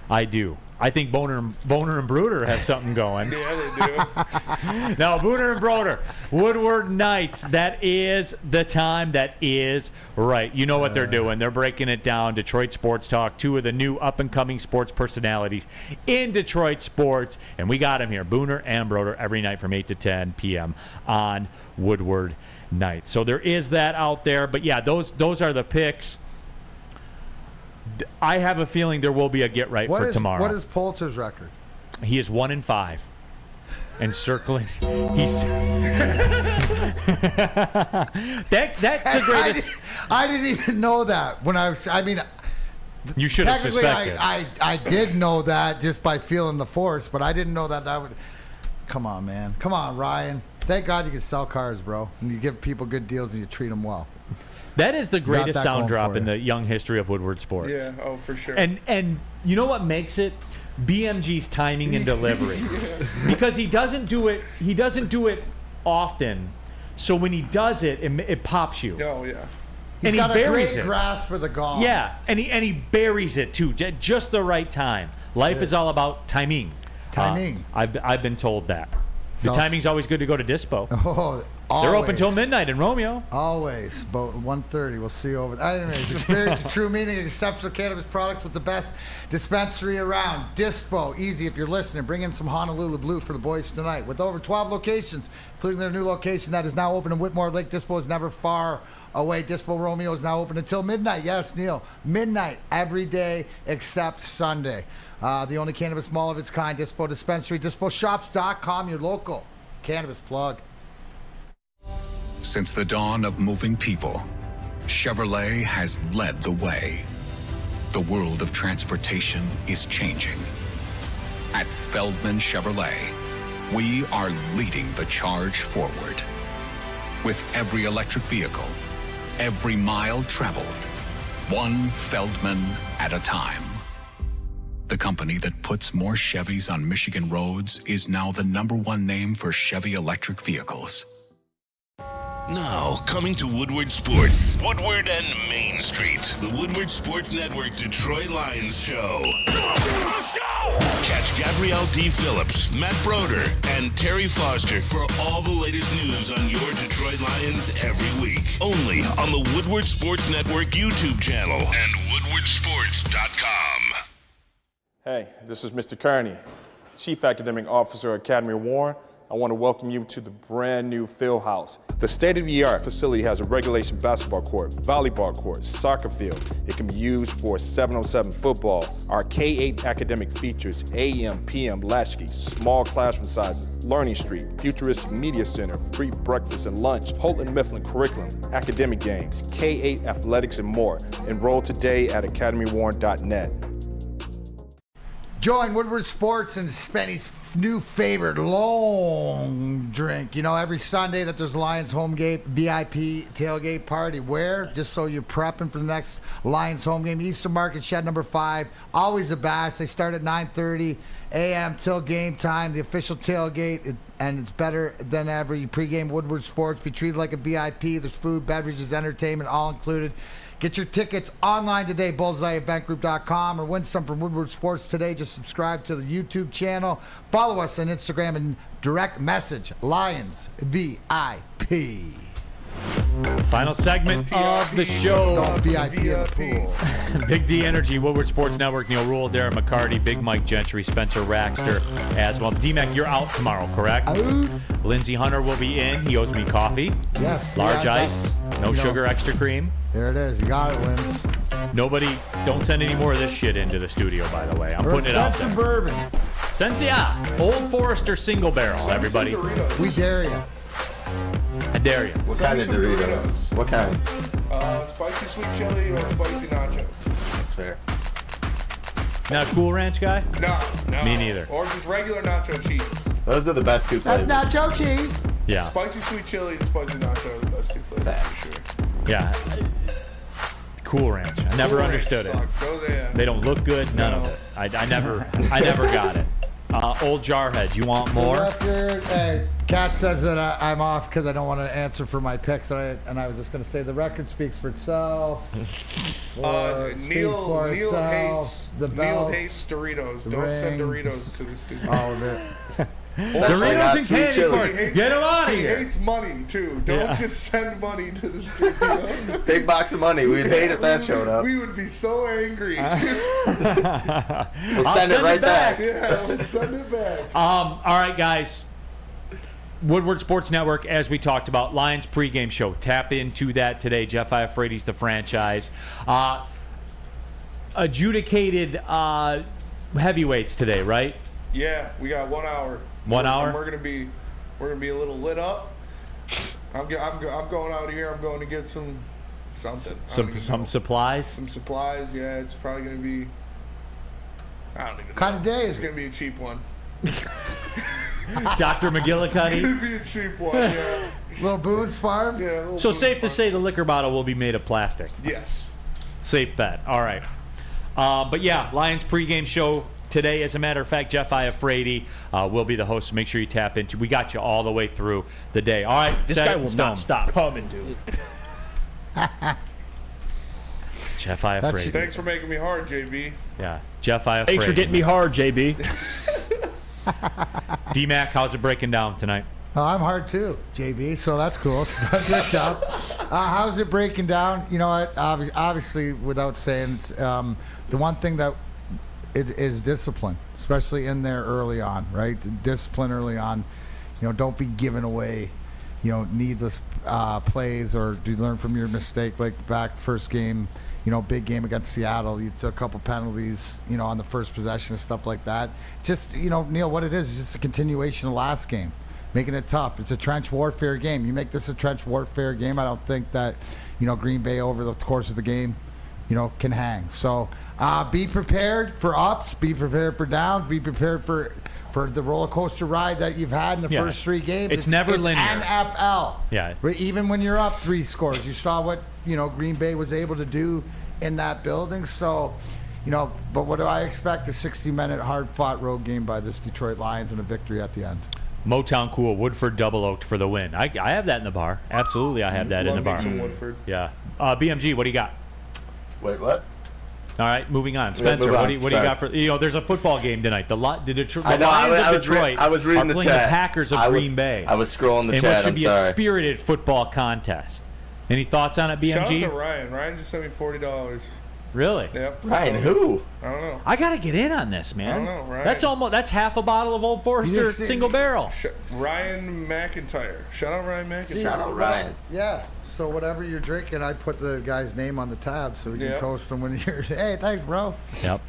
I do. I think Boner and Bruder have something going. Yeah, they do. Now, Boner and Broder, Woodward Nights. That is the time. That is right. You know what they're doing. They're breaking it down. Detroit Sports Talk. 2 of the new up-and-coming sports personalities in Detroit sports. And we got them here, Booner and Broder, every night from 8 to 10 p.m. on Woodward Nights. So there is that out there. But, yeah, those are the picks. I have a feeling there will be a get right for tomorrow. What is Poulter's record? He is 1-5, and circling. He's that's the greatest. I didn't even know that when I was. I mean, you should have suspected. I did know that just by feeling the force, but I didn't know that would. Come on, man. Come on, Ryan. Thank God you can sell cars, bro, and you give people good deals and you treat them well. That is the greatest sound drop in the young history of Woodward Sports. Yeah, oh, for sure. And you know what makes it? BMG's timing and delivery. Because he doesn't do it often. So when he does it, it pops you. Oh, yeah. He's got a great grasp for the golf. Yeah, and he buries it too, just the right time. Life is all about timing. Timing. I've been told that. The timing's always good to go to Dispo. Oh, always. They're open till midnight in Romeo. Always. About 1:30. We'll see you over there. Anyways, experience the true meaning of exceptional cannabis products with the best dispensary around. Dispo. Easy if you're listening. Bring in some Honolulu Blue for the boys tonight. With over 12 locations, including their new location that is now open in Whitmore Lake. Dispo is never far away. Dispo Romeo is now open until midnight. Yes, Neal. Midnight every day except Sunday. The only cannabis mall of its kind, Dispo Dispensary, DispoShops.com, your local cannabis plug. Since the dawn of moving people, Chevrolet has led the way. The world of transportation is changing. At Feldman Chevrolet, we are leading the charge forward. With every electric vehicle, every mile traveled, one Feldman at a time. The company that puts more Chevys on Michigan roads is now the #1 name for Chevy electric vehicles. Now, coming to Woodward Sports, Woodward and Main Street, the Woodward Sports Network Detroit Lions Show. Let's go! Catch Gabrielle D. Phillips, Matt Broder, and Terry Foster for all the latest news on your Detroit Lions every week. Only on the Woodward Sports Network YouTube channel and woodwardsports.com. Hey, this is Mr. Kearney, Chief Academic Officer, Academy Warren. I want to welcome you to the brand new Field House. The state-of-the-art facility has a regulation basketball court, volleyball court, soccer field. It can be used for 7-on-7 football. Our K-8 academic features AM, PM, latchkey, small classroom sizes, learning street, futuristic media center, free breakfast and lunch, Holt and Mifflin curriculum, academic games, K-8 athletics, and more. Enroll today at academywarren.net. Join Woodward Sports and Spenny's new favorite long drink. You know, every Sunday that there's Lions home game VIP tailgate party. Where? Just so you're prepping for the next Lions home game. Eastern Market, shed number 5. Always a bash. They start at 9:30 a.m. till game time. The official tailgate, and it's better than ever. You pregame Woodward Sports. Be treated like a VIP. There's food, beverages, entertainment, all included. Get your tickets online today, bullseyeeventgroup.com, or win some from Woodward Sports today. Just subscribe to the YouTube channel. Follow us on Instagram and direct message Lions VIP. Final segment of the show. VIP in the pool. Big D Energy, Woodward Sports Network, Neal, Rhul, Darren, McCarty, Big Mike Gentry, Spencer Raxter as well. D-Mac, you're out tomorrow, correct? Lindsey Hunter will be in. He owes me coffee. Yes. Large ice. No sugar, extra cream. There it is. You got it, Linz. Nobody, don't send any more of this shit into the studio, by the way. I'm putting it out there. Send some bourbon. Old Forester single barrel, everybody. We dare you. I dare you. What kind of Doritos? What kind? Spicy sweet chili or spicy nacho. That's fair. Not a Cool Ranch guy? No. Me neither. Or just regular nacho cheese. Those are the best two flavors. That's nacho cheese. Yeah. Spicy sweet chili and spicy nacho are the best two flavors for sure. Yeah. Cool Ranch. I never understood it. They don't look good. None of it. I never got it. Old Jarhead, you want more? Hey, Kat says that I'm off because I don't want to answer for my picks, and I was just going to say the record speaks for itself. Neal hates Doritos. Don't send Doritos to the studio. Doritos and candy corn. Get him out of here. He hates money too. Don't just send money to the studio. Big box of money. We'd hate if that showed up. We would be so angry. We'll send it right back. Yeah, we'll send it back. All right, guys. Woodward Sports Network, as we talked about, Lions pregame show. Tap into that today. Jeff Iafredi's the franchise. Adjudicated heavyweights today, right? Yeah, we got 1 hour. 1 hour. We're gonna be a little lit up. I'm going out here. I'm going to get something. Some supplies. Some supplies. Yeah, it's probably gonna be. I don't even know. Kind of day. It's gonna be a cheap one. Dr. McGillicuddy. It's gonna be a cheap one. Yeah. Little Boone's Farm. Yeah. So safe to say the liquor bottle will be made of plastic. Yes. Safe bet. All right. But yeah, Lions pregame show today. As a matter of fact, Jeff Iafredi will be the host. So make sure you tap into. We got you all the way through the day. All right. This guy will not stop coming, dude. Jeff Iafredi. Thanks for making me hard, JB. Yeah. Jeff Iafredi. Thanks for getting me hard, JB. D-Mac, how's it breaking down tonight? I'm hard too, JB, so that's cool. Subject up. How's it breaking down? You know what? Obviously, without saying, it's, the one thing that is discipline, especially in there early on, right? Discipline early on. You know, don't be giving away, needless plays, or do learn from your mistake. Like back first game, big game against Seattle, you took a couple penalties, on the first possession and stuff like that. Just, Neal, what it is just a continuation of last game. Making it tough. It's a trench warfare game. You make this a trench warfare game, I don't think that, Green Bay over the course of the game, can hang. So be prepared for ups, be prepared for downs, be prepared for the roller coaster ride that you've had in the first 3 games. It's never linear. NFL. Yeah. Even when you're up 3 scores, you saw what, Green Bay was able to do in that building. So, but what do I expect? A 60-minute hard-fought road game by this Detroit Lions and a victory at the end. Motown Cool, Woodford Double Oaked for the win. I have that in the bar. Absolutely, I have that in the bar. Woodford. Yeah. BMG, what do you got? Wait, what? All right, moving on. Spencer, what do you got for? There's a football game tonight. The Lions of Detroit I was reading are playing the Packers of Green Bay. I was scrolling the in chat. what should be a spirited football contest. Any thoughts on it, BMG? Shout out to Ryan. Ryan just sent me $40. Really? Yep. Ryan, who? I don't know. I gotta get in on this, man. I don't know, Ryan. That's half a bottle of Old Forester single barrel. Ryan McIntyre. Shout out Ryan McIntyre. See, Shout out Ryan. Yeah. So whatever you're drinking, I put the guy's name on the tab so we can toast him when you're. Hey, thanks, bro. Yep.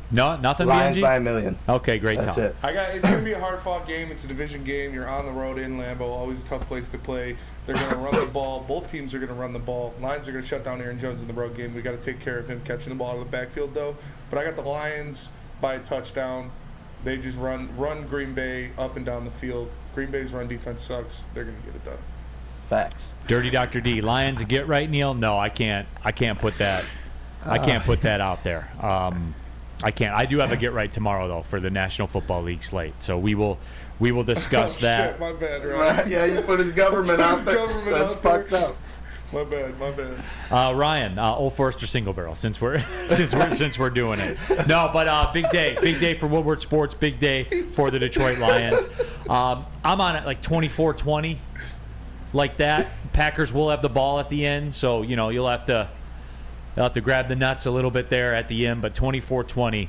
No, nothing. Lions BMG? by a million. Okay, great. That's it. It's gonna be a hard-fought game. It's a division game. You're on the road in Lambeau. Always a tough place to play. They're gonna run the ball. Both teams are gonna run the ball. Lions are gonna shut down Aaron Jones in the road game. We got to take care of him catching the ball out of the backfield, though. But I got the Lions by a touchdown. They just run Green Bay up and down the field. Green Bay's run defense sucks. They're gonna get it done. Facts. Dirty Dr. D. Lions and get right, Neal? No, I can't put that. I can't put that out there. I can't. I do have a get right tomorrow though for the National Football League slate. So we will discuss that. Shit, my bad, Ryan. Yeah, you put his government out there. That's fucked up. My bad. Ryan, Old Forester single barrel. Since we're doing it. No, but big day for Woodward Sports. Big day for the Detroit Lions. I'm on it like 24-20, like that. Packers will have the ball at the end, so you'll have to grab the nuts a little bit there at the end, but 24-20,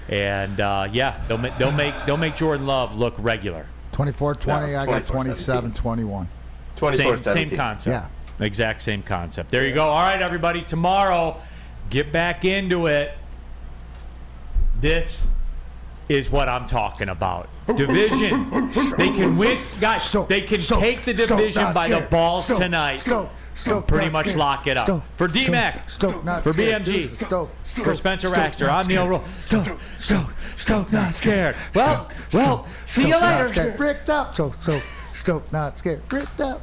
and they'll make Jordan Love look regular. 24-20. I got 27-21. 24-17. Same concept. Yeah. Exact same concept. There you go. All right, everybody. Tomorrow, get back into it. This is what I'm talking about. Division. They can win, guys. They can take the division by the balls tonight. Pretty much lock it up. For D-Mac, for BMG, for Spencer Raxter, I'm Neal Rhul. Stoke, not scared. Well, see you later. Bricked up. Stoke, not scared. Bricked up.